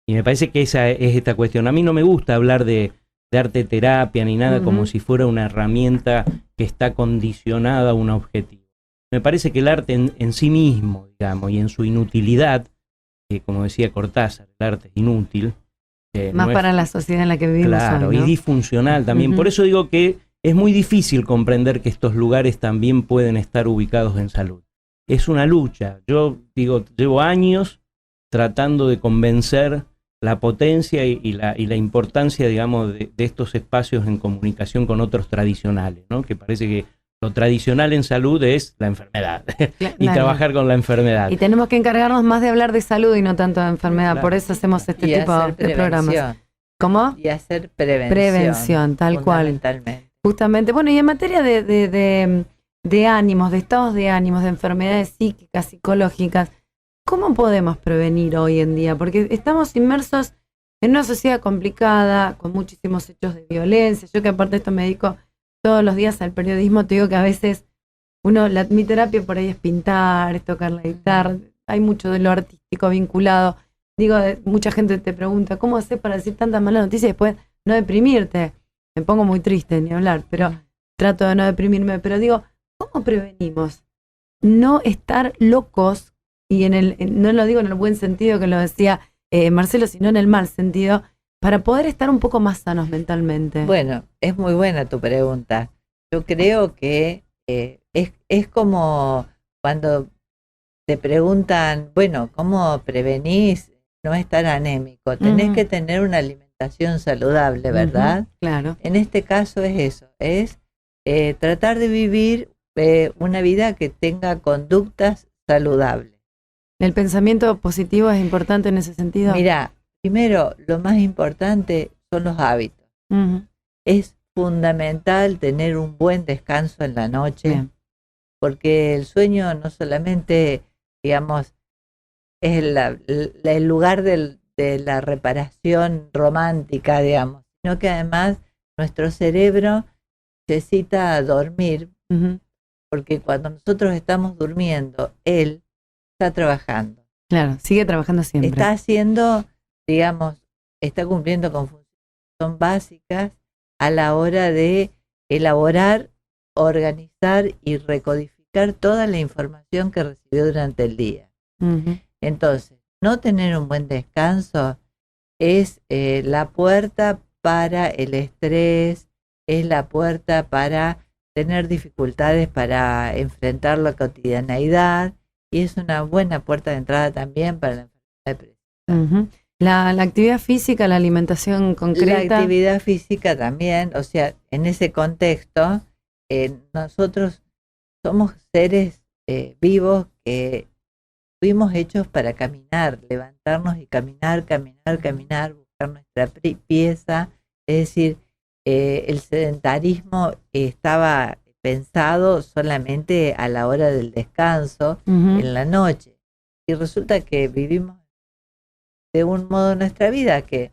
Y me parece que esa es esta cuestión. A mí no me gusta hablar de arte terapia ni nada como si fuera una herramienta que está condicionada a un objetivo. Me parece que el arte en sí mismo, digamos, y en su inutilidad, como decía Cortázar, el arte es inútil. Más no para la sociedad en la que vivimos claro, hoy, ¿no? Y disfuncional también. Por eso digo que es muy difícil comprender que estos lugares también pueden estar ubicados en salud. Es una lucha. Yo digo, llevo años tratando de convencer la potencia y la importancia, digamos, de estos espacios en comunicación con otros tradicionales, ¿no? Que parece que lo tradicional en salud es la enfermedad y trabajar con la enfermedad. Y tenemos que encargarnos más de hablar de salud y no tanto de enfermedad. Claro. Por eso hacemos este tipo de programas. ¿Cómo? Y hacer prevención. Prevención, tal cual. Justamente. Bueno, y en materia de ánimos, de estados de ánimos, de enfermedades psíquicas, psicológicas, ¿cómo podemos prevenir hoy en día? Porque estamos inmersos en una sociedad complicada, con muchísimos hechos de violencia. Yo que aparte de esto me dedico todos los días al periodismo, te digo que a veces mi terapia por ahí es pintar, es tocar la guitarra, hay mucho de lo artístico vinculado. Digo, mucha gente te pregunta, ¿cómo haces para decir tantas malas noticias y después no deprimirte? Me pongo muy triste ni hablar, pero trato de no deprimirme. Pero digo, ¿cómo prevenimos no estar locos? Y no lo digo en el buen sentido que lo decía Marcelo, sino en el mal sentido, para poder estar un poco más sanos mentalmente. Bueno, es muy buena tu pregunta. Yo creo que es como cuando te preguntan, bueno, ¿cómo prevenís no estar anémico? Tenés que tener una alimentación saludable, ¿verdad? Claro. En este caso es eso, es tratar de vivir una vida que tenga conductas saludables. ¿El pensamiento positivo es importante en ese sentido? Mira, primero, lo más importante son los hábitos. Es fundamental tener un buen descanso en la noche, porque el sueño no solamente, digamos, es el lugar de la reparación romántica, digamos, sino que además nuestro cerebro necesita dormir, porque cuando nosotros estamos durmiendo, él está trabajando. Claro, sigue trabajando siempre. Está haciendo, digamos, está cumpliendo con funciones básicas a la hora de elaborar, organizar y recodificar toda la información que recibió durante el día. Entonces, no tener un buen descanso es la puerta para el estrés, es la puerta para tener dificultades para enfrentar la cotidianeidad, y es una buena puerta de entrada también para la enfermedad depresiva. La actividad física, la alimentación concreta. La actividad física también, o sea, en ese contexto, nosotros somos seres vivos que fuimos hechos para caminar, levantarnos y caminar, buscar nuestra pieza. Es decir, el sedentarismo estaba pensado solamente a la hora del descanso, en la noche. Y resulta que vivimos de un modo nuestra vida que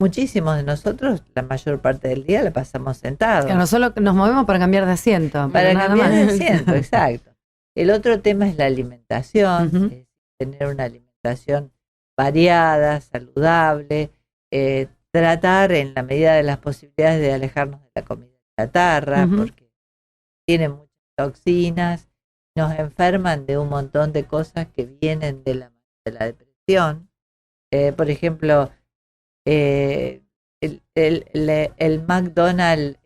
muchísimos de nosotros la mayor parte del día la pasamos sentados. Claro, solo nos movemos para cambiar de asiento. Para nada cambiar de más. asiento, exacto. El otro tema es la alimentación, Ujú. es tener una alimentación variada, saludable, tratar en la medida de las posibilidades de alejarnos de la comida chatarra, Ujú. porque tiene muchas toxinas, nos enferman de un montón de cosas que vienen de la depresión. Por ejemplo, el McDonald's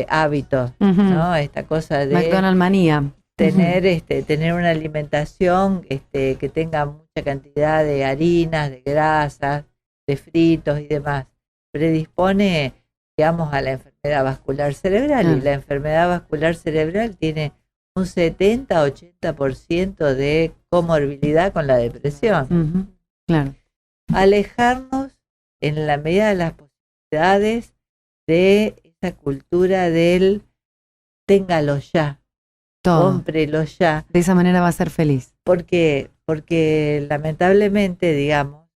hábito, Ujú. ¿no? Esta cosa de McDonald's manía. tener una alimentación que tenga mucha cantidad de harinas, de grasas, de fritos y demás, predispone, digamos, a la enfermedad vascular cerebral. Y la enfermedad vascular cerebral tiene un 70-80% de comorbilidad con la depresión. Ujú. Claro. Alejarnos en la medida de las posibilidades de esa cultura del téngalo ya, Todo. cómprelo ya. De esa manera va a ser feliz. Porque lamentablemente, digamos,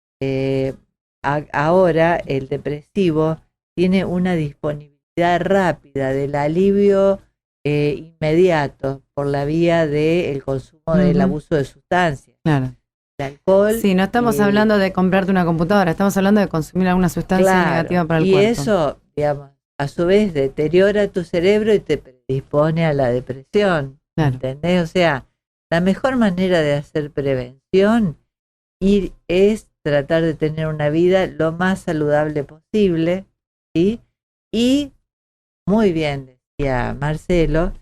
ahora el depresivo tiene una disponibilidad rápida del alivio inmediato por la vía del consumo del Ujú. abuso de sustancias, Claro. el alcohol. Sí, no estamos hablando de comprarte una computadora, estamos hablando de consumir alguna sustancia Claro, negativa para el y cuerpo. eso, digamos, a su vez deteriora tu cerebro y te predispone a la depresión. Claro. ¿Entendés? O sea, la mejor manera de hacer prevención es tratar de tener una vida lo más saludable posible, ¿sí? Y, muy bien decía Marcelo,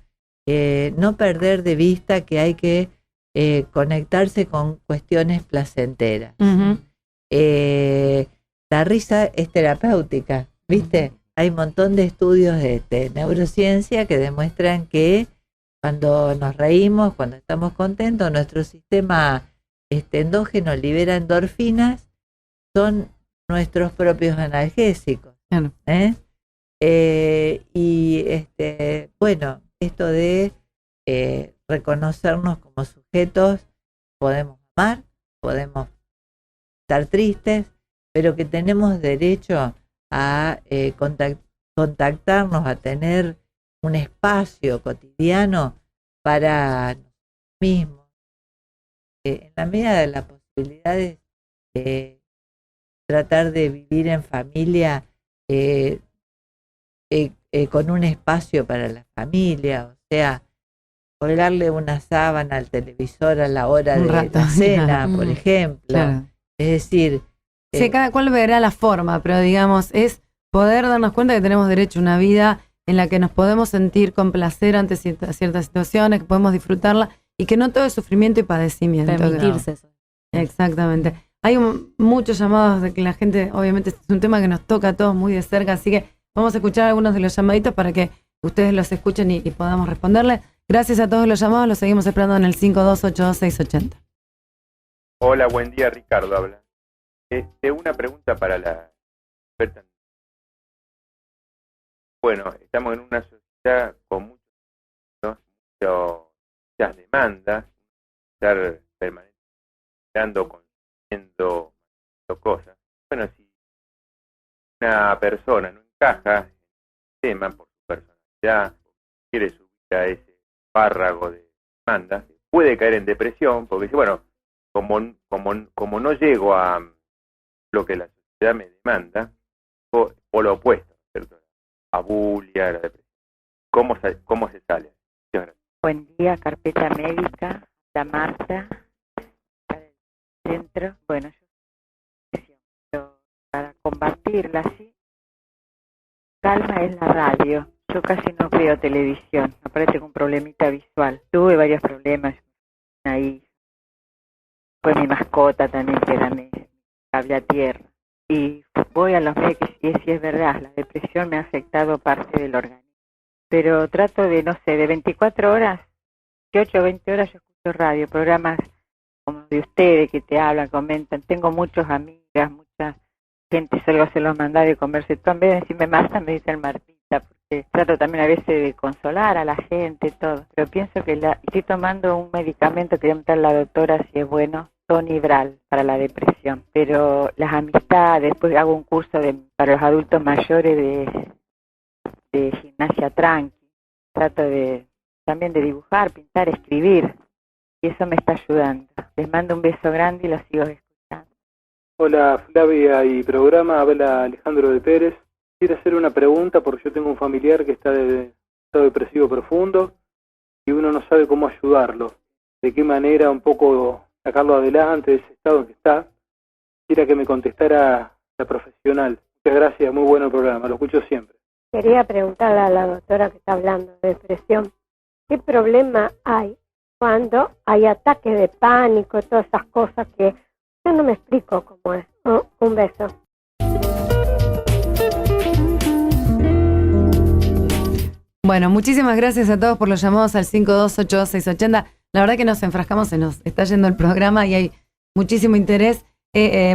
no perder de vista que hay que conectarse con cuestiones placenteras. Ujú. La risa es terapéutica, ¿viste? Hay un montón de estudios de neurociencia que demuestran que cuando nos reímos, cuando estamos contentos, nuestro sistema endógeno libera endorfinas, son nuestros propios analgésicos. Claro. Bueno, esto de reconocernos como sujetos, podemos amar, podemos estar tristes, pero que tenemos derecho a contactarnos, a tener un espacio cotidiano para nosotros mismos. En la medida de las posibilidades, tratar de vivir en familia con un espacio para la familia, o sea, colgarle una sábana al televisor a la hora Un de rato. la cena, por ejemplo. Claro. Es decir, Sí, cada cual verá la forma, pero digamos, es poder darnos cuenta que tenemos derecho a una vida en la que nos podemos sentir con placer ante ciertas situaciones, que podemos disfrutarla y que no todo es sufrimiento y padecimiento. Permitirse eso. Exactamente. Hay muchos llamados de que la gente, obviamente, este es un tema que nos toca a todos muy de cerca, así que vamos a escuchar algunos de los llamaditos para que ustedes los escuchen y podamos responderles. Gracias a todos los llamados, los seguimos esperando en el 5282-680. Hola, buen día, Ricardo habla. Una pregunta para la experta. Bueno, estamos en una sociedad con muchas demandas, estar permanentemente consumiendo cosas. Bueno, si una persona no encaja en el tema por su personalidad, quiere subir a ese párrago de demandas, puede caer en depresión, porque dice, bueno, como no llego a lo que la sociedad me demanda, o lo opuesto, ¿cierto? A bulia, la depresión. ¿Cómo se sale? Muchas gracias. Buen día, carpeta médica, la Marta, para el centro. Bueno, yo para combatirla, sí, calma es la radio. Yo casi no veo televisión, me parece un problemita visual. Tuve varios problemas ahí. Fue mi mascota también, que era mi cable a tierra. Y voy a los médicos y si es verdad, la depresión me ha afectado parte del organismo. Pero trato de, no sé, de 24 horas, 18 o 20 horas yo escucho radio, programas como de ustedes que te hablan, comentan. Tengo muchas amigas, mucha gente, solo se los manda de comerse. Tú en vez de decirme Marta, me dicen Martita, porque trato también a veces de consolar a la gente, todo. Pero pienso que estoy tomando un medicamento que voy a meter la doctora si es bueno, Tonibral para la depresión, pero las amistades, después hago un curso para los adultos mayores de gimnasia tranqui, trato también de dibujar, pintar, escribir, y eso me está ayudando. Les mando un beso grande y los sigo escuchando. Hola Flavia y programa, habla Alejandro de Pérez. Quiero hacer una pregunta porque yo tengo un familiar que está de estado depresivo profundo y uno no sabe cómo ayudarlo, de qué manera un poco sacarlo adelante de ese estado en que está. Quisiera que me contestara la profesional. Muchas gracias, muy bueno el programa, lo escucho siempre. Quería preguntarle a la doctora que está hablando de depresión, ¿qué problema hay cuando hay ataques de pánico, todas esas cosas que yo no me explico cómo es? Un beso. Bueno, muchísimas gracias a todos por los llamados al 5282-680. La verdad que nos enfrascamos, se nos está yendo el programa y hay muchísimo interés.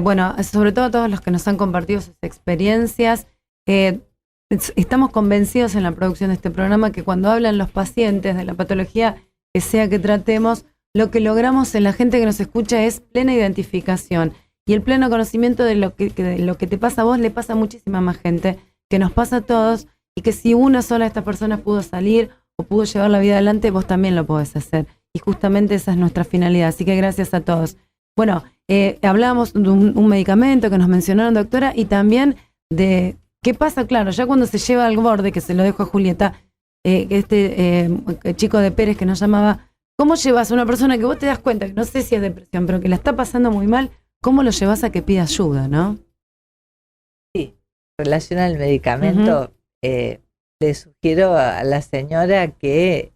Bueno, sobre todo a todos los que nos han compartido sus experiencias. Estamos convencidos en la producción de este programa que cuando hablan los pacientes de la patología que sea que tratemos, lo que logramos en la gente que nos escucha es plena identificación y el pleno conocimiento de lo que te pasa a vos le pasa a muchísima más gente, que nos pasa a todos, y que si una sola de estas personas pudo salir o pudo llevar la vida adelante, vos también lo podés hacer. Y justamente esa es nuestra finalidad. Así que gracias a todos. Bueno, hablábamos de un medicamento que nos mencionaron, doctora, y también de qué pasa, claro, ya cuando se lleva al borde, que se lo dejo a Julieta, chico de Pérez que nos llamaba, ¿cómo llevas a una persona que vos te das cuenta, que no sé si es depresión, pero que la está pasando muy mal, cómo lo llevas a que pida ayuda, ¿no? Sí, en relación al medicamento, le sugiero a la señora que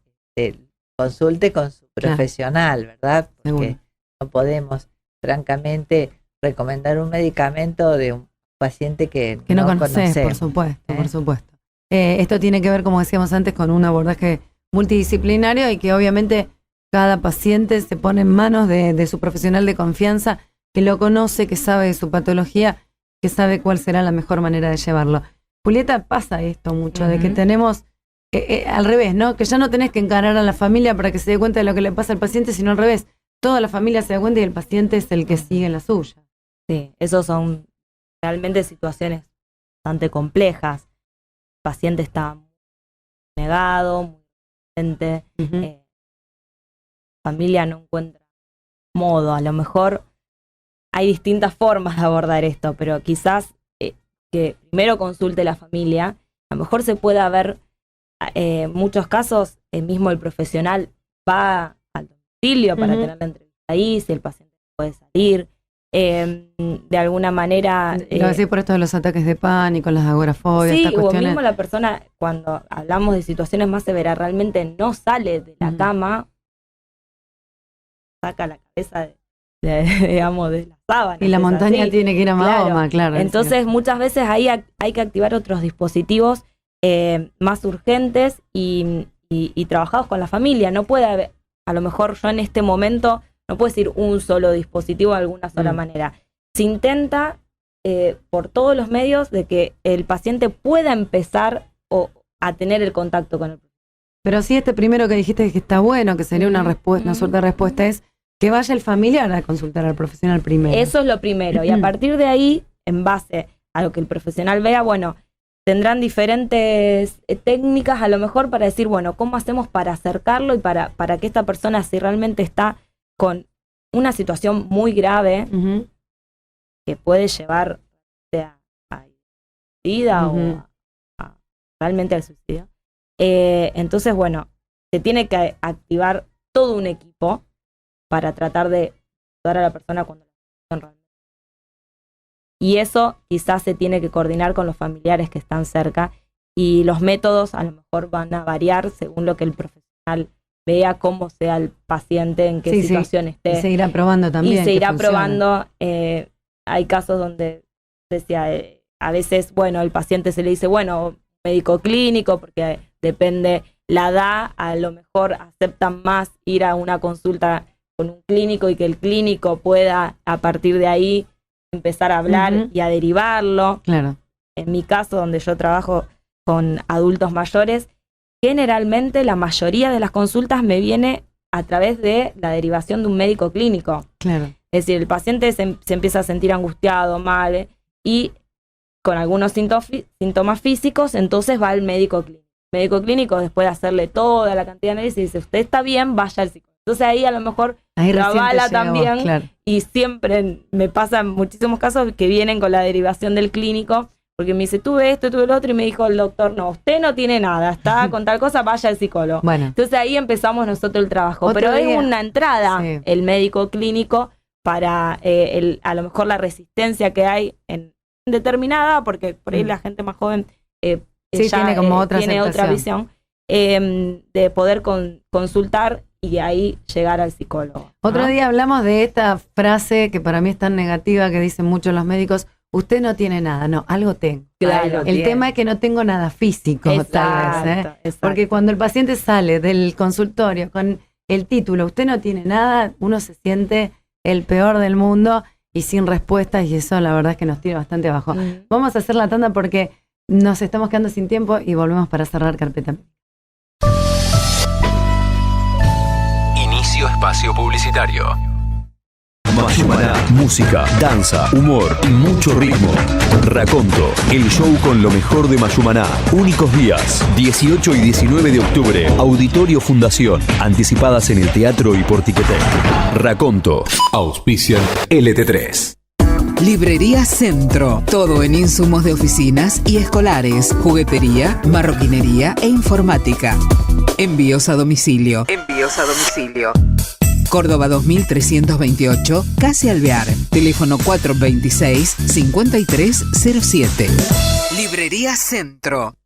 consulte con su profesional, ¿verdad? Porque seguro. No podemos, francamente, recomendar un medicamento de un paciente que no conoces, conocemos. por supuesto, por supuesto. Esto tiene que ver, como decíamos antes, con un abordaje multidisciplinario y que obviamente cada paciente se pone en manos de su profesional de confianza, que lo conoce, que sabe de su patología, que sabe cuál será la mejor manera de llevarlo. Julieta, pasa esto mucho, de que tenemos al revés, ¿no? Que ya no tenés que encarar a la familia para que se dé cuenta de lo que le pasa al paciente, sino al revés. Toda la familia se da cuenta y el paciente es el que sigue la suya. Sí, esos son realmente situaciones bastante complejas. El paciente está muy negado, muy resistente. La familia no encuentra modo. A lo mejor hay distintas formas de abordar esto, pero quizás que primero consulte la familia. A lo mejor se pueda ver, muchos casos, mismo el profesional va al domicilio para tener la entrevista ahí, si el paciente puede salir. De alguna manera... Lo decís por esto de los ataques de pánico, las agorafobias, sí, estas cuestiones. o mismo la persona, cuando hablamos de situaciones más severas, realmente no sale de la cama, saca la cabeza digamos, de la sábana. Y la montaña así tiene que ir a Mahoma, claro. Entonces, muchas veces ahí hay que activar otros dispositivos más urgentes y trabajados con la familia. No puede haber, a lo mejor yo en este momento, no puedo decir un solo dispositivo de alguna sola manera. Se intenta por todos los medios de que el paciente pueda empezar a tener el contacto con el paciente. Pero sí, este primero que dijiste que está bueno, que sería una suerte de respuesta, es que vaya el familiar a consultar al profesional primero. Eso es lo primero. Y a partir de ahí, en base a lo que el profesional vea, bueno, tendrán diferentes técnicas a lo mejor para decir, bueno, ¿cómo hacemos para acercarlo y para que esta persona, si realmente está con una situación muy grave, que puede llevar a suicida o realmente al suicidio? Entonces, bueno, se tiene que activar todo un equipo para tratar de ayudar a la persona cuando la situación realmente. Y eso quizás se tiene que coordinar con los familiares que están cerca, y los métodos a lo mejor van a variar según lo que el profesional vea, cómo sea el paciente, en qué situación esté. Y se irá probando también. Y se irá probando. Hay casos donde decía, a veces, bueno, el paciente se le dice, bueno, médico clínico, porque depende la edad, a lo mejor aceptan más ir a una consulta con un clínico y que el clínico pueda a partir de ahí empezar a hablar y a derivarlo. Claro. En mi caso, donde yo trabajo con adultos mayores, generalmente la mayoría de las consultas me viene a través de la derivación de un médico clínico. Claro. Es decir, el paciente se empieza a sentir angustiado, mal, y con algunos síntomas físicos, entonces va al médico clínico. El médico clínico, después de hacerle toda la cantidad de análisis, dice, usted está bien, vaya al psicólogo. Entonces ahí a lo mejor la bala también, vos, claro. Y siempre me pasa en muchísimos casos que vienen con la derivación del clínico, porque me dice, tuve esto, tuve lo otro, y me dijo el doctor, no, usted no tiene nada, está con tal cosa, vaya al psicólogo. Bueno. Entonces ahí empezamos nosotros el trabajo, pero es una entrada, sí, el médico clínico para a lo mejor la resistencia que hay en determinada, porque por ahí la gente más joven sí, ya tiene como otra visión, de poder consultar y ahí llegar al psicólogo. Otro día hablamos de esta frase que para mí es tan negativa, que dicen muchos los médicos, usted no tiene nada, no, algo tengo. Claro, el tema es que no tengo nada físico, exacto, tal vez, exacto. Porque cuando el paciente sale del consultorio con el título, usted no tiene nada, uno se siente el peor del mundo y sin respuestas, y eso la verdad es que nos tira bastante abajo. Vamos a hacer la tanda porque nos estamos quedando sin tiempo y volvemos para cerrar Carpeta. Inicio espacio publicitario. Mayumaná, música, danza, humor y mucho ritmo. Raconto, el show con lo mejor de Mayumaná. Únicos días, 18 y 19 de octubre, Auditorio Fundación. Anticipadas en el Teatro y por Ticketek. Raconto. Auspician LT3. Librería Centro. Todo en insumos de oficinas y escolares, juguetería, marroquinería e informática. Envíos a domicilio. Córdoba 2328, Casi Alvear. Teléfono 426-5307. Librería Centro.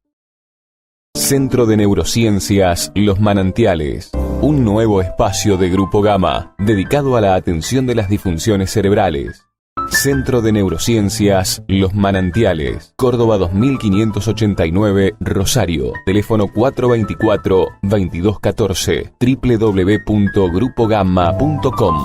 Centro de Neurociencias Los Manantiales. Un nuevo espacio de Grupo Gama dedicado a la atención de las disfunciones cerebrales. Centro de Neurociencias Los Manantiales, Córdoba 2589, Rosario. Teléfono 424-2214, www.grupogamma.com.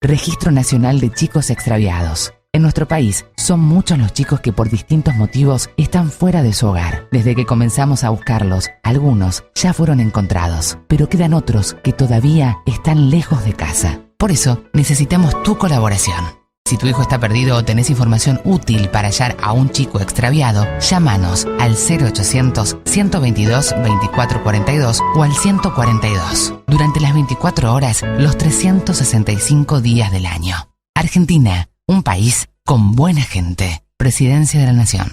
Registro Nacional de Chicos Extraviados. En nuestro país son muchos los chicos que por distintos motivos están fuera de su hogar. Desde que comenzamos a buscarlos, algunos ya fueron encontrados, pero quedan otros que todavía están lejos de casa. Por eso necesitamos tu colaboración. Si tu hijo está perdido o tenés información útil para hallar a un chico extraviado, llámanos al 0800-122-2442 o al 142. Durante las 24 horas, los 365 días del año. Argentina, un país con buena gente. Presidencia de la Nación.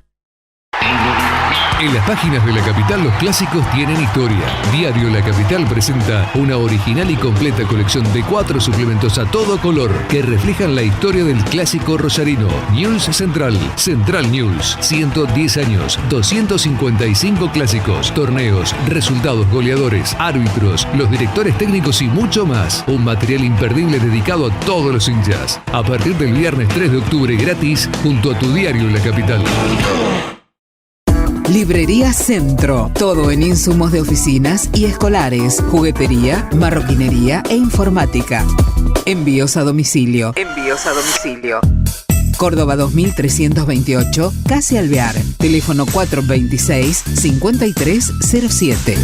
En las páginas de La Capital los clásicos tienen historia. Diario La Capital presenta una original y completa colección de 4 suplementos a todo color que reflejan la historia del clásico rosarino. News Central, Central News, 110 años, 255 clásicos, torneos, resultados, goleadores, árbitros, los directores técnicos y mucho más. Un material imperdible dedicado a todos los hinchas. A partir del viernes 3 de octubre gratis junto a tu diario La Capital. Librería Centro. Todo en insumos de oficinas y escolares, juguetería, marroquinería e informática. Envíos a domicilio. Córdoba 2328, Casi Alvear. Teléfono 426-5307.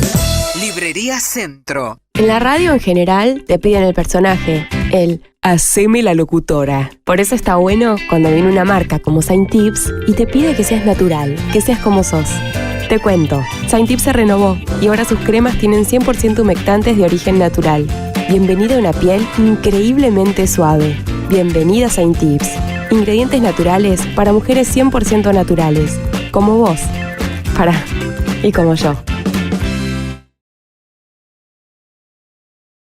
Librería Centro. En la radio en general te piden el personaje, el haceme la locutora. Por eso está bueno cuando viene una marca como Saint Tips y te pide que seas natural, que seas como sos. Te cuento, Saint Tips se renovó y ahora sus cremas tienen 100% humectantes de origen natural. Bienvenida a una piel increíblemente suave. Bienvenida a Saint Tips. Ingredientes naturales para mujeres 100% naturales, como vos, y como yo.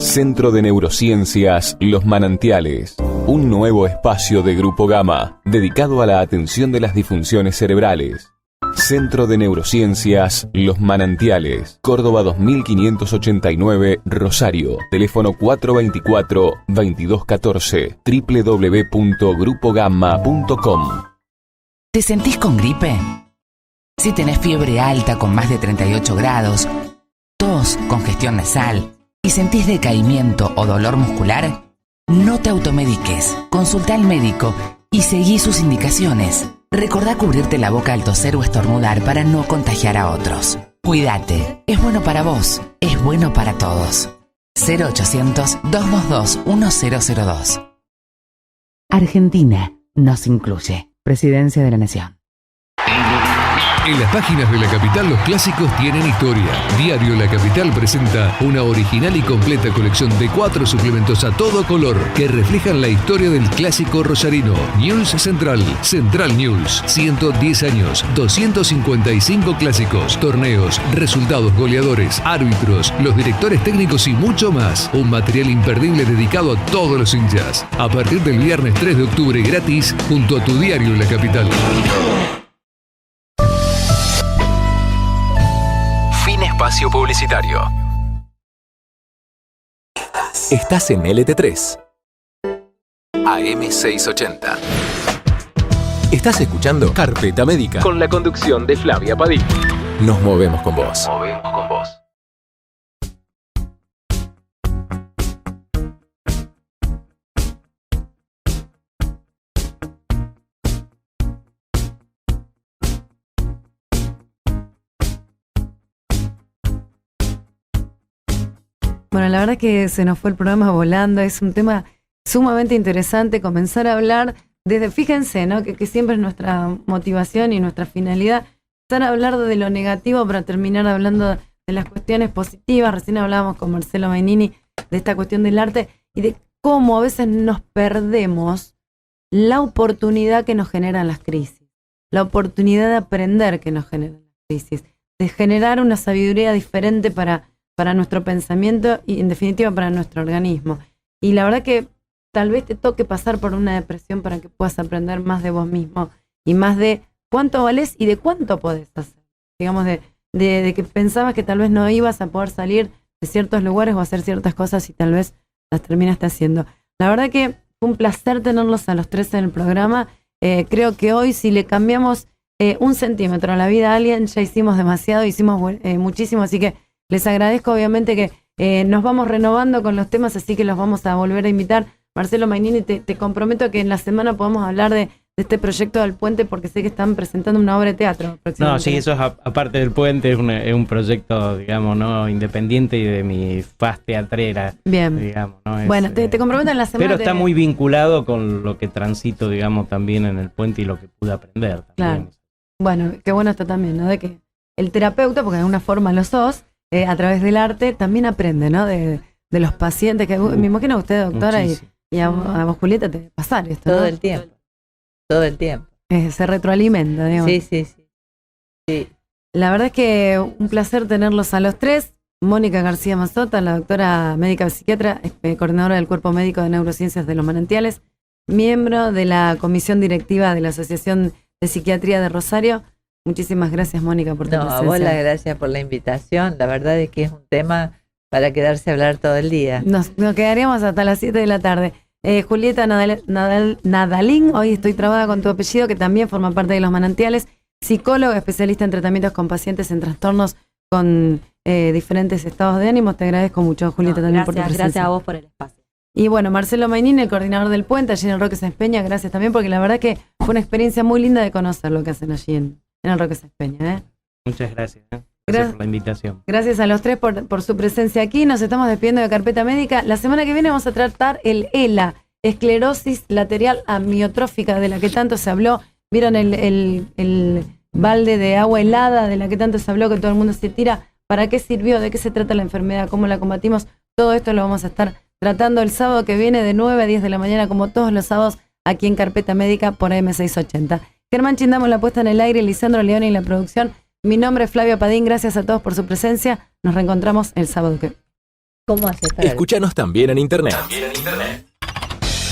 Centro de Neurociencias Los Manantiales. Un nuevo espacio de Grupo Gama dedicado a la atención de las disfunciones cerebrales. Centro de Neurociencias Los Manantiales, Córdoba 2589, Rosario. Teléfono 424-2214, www.grupogamma.com. ¿Te sentís con gripe? Si tenés fiebre alta con más de 38 grados, tos, congestión nasal y sentís decaimiento o dolor muscular, no te automediques. Consulta al médico y seguí sus indicaciones. Recordá cubrirte la boca al toser o estornudar para no contagiar a otros. Cuídate. Es bueno para vos. Es bueno para todos. 0800-222-1002. Argentina nos incluye. Presidencia de la Nación. En las páginas de La Capital los clásicos tienen historia. Diario La Capital presenta una original y completa colección de 4 suplementos a todo color que reflejan la historia del clásico rosarino. News Central, Central News, 110 años, 255 clásicos, torneos, resultados, goleadores, árbitros, los directores técnicos y mucho más. Un material imperdible dedicado a todos los hinchas. A partir del viernes 3 de octubre gratis junto a tu diario La Capital. Espacio publicitario. Estás en LT3 AM680. Estás escuchando Carpeta Médica con la conducción de Flavia Padín. Nos movemos con vos. Bueno, la verdad que se nos fue el programa volando, es un tema sumamente interesante comenzar a hablar desde, fíjense, ¿no? Que siempre es nuestra motivación y nuestra finalidad, empezar a hablar de lo negativo para terminar hablando de las cuestiones positivas. Recién hablábamos con Marcelo Mainini de esta cuestión del arte y de cómo a veces nos perdemos la oportunidad que nos generan las crisis, la oportunidad de aprender que nos generan las crisis, de generar una sabiduría diferente para nuestro pensamiento y en definitiva para nuestro organismo. Y la verdad que tal vez te toque pasar por una depresión para que puedas aprender más de vos mismo y más de cuánto valés y de cuánto podés hacer. Digamos, de que pensabas que tal vez no ibas a poder salir de ciertos lugares o hacer ciertas cosas y tal vez las terminaste haciendo. La verdad que fue un placer tenerlos a los tres en el programa. Creo que hoy si le cambiamos 1 centímetro a la vida a alguien ya hicimos demasiado, hicimos muchísimo, así que les agradezco obviamente que nos vamos renovando con los temas, así que los vamos a volver a invitar. Marcelo Mainini, te comprometo que en la semana podamos hablar de este proyecto del puente, porque sé que están presentando una obra de teatro próximamente. No, sí, eso es aparte del puente, es un proyecto, digamos, no independiente y de mi faz teatrera. Bien. Digamos, ¿no? Bueno, te comprometo en la semana. Pero está muy vinculado con lo que transito, digamos, también en el puente y lo que pude aprender también. Claro. Bueno, qué bueno esto también, ¿no? De que el terapeuta, porque de alguna forma lo sos, a través del arte también aprende, ¿no? De los pacientes, que me imagino a usted, doctora, y a vos, Julieta, te debe pasar esto, todo ¿no? el tiempo. Todo el tiempo. Se retroalimenta, digamos. Sí. La verdad es que un placer tenerlos a los tres. Mónica García Mazota, la doctora médica psiquiatra, coordinadora del Cuerpo Médico de Neurociencias de los Manantiales, miembro de la comisión directiva de la Asociación de Psiquiatría de Rosario. Muchísimas gracias, Mónica, por tu presencia. A vos las gracias por la invitación. La verdad es que es un tema para quedarse a hablar todo el día. Nos quedaríamos hasta las 7 de la tarde. Julieta Nadalín, hoy estoy trabada con tu apellido, que también forma parte de Los Manantiales, psicóloga, especialista en tratamientos con pacientes en trastornos con diferentes estados de ánimo. Te agradezco mucho, Julieta, también por tu presencia. Gracias a vos por el espacio. Y bueno, Marcelo Mainini, el coordinador del puente, allí en el Roque Sáenz Peña, gracias también, porque la verdad que fue una experiencia muy linda de conocer lo que hacen allí en el Roque Sáenz Peña. Muchas gracias. Gracias por la invitación. Gracias a los tres por su presencia aquí. Nos estamos despidiendo de Carpeta Médica. La semana que viene vamos a tratar el ELA, esclerosis lateral amiotrófica, de la que tanto se habló. ¿Vieron el balde de agua helada de la que tanto se habló, que todo el mundo se tira? ¿Para qué sirvió? ¿De qué se trata la enfermedad? ¿Cómo la combatimos? Todo esto lo vamos a estar tratando el sábado que viene de 9 a 10 de la mañana, como todos los sábados, aquí en Carpeta Médica por AM680. Germán Chindamos la puesta en el aire, Lisandro León y la producción. Mi nombre es Flavia Padín, gracias a todos por su presencia. Nos reencontramos el sábado que viene. ¿Cómo haces para Escúchanos también en internet.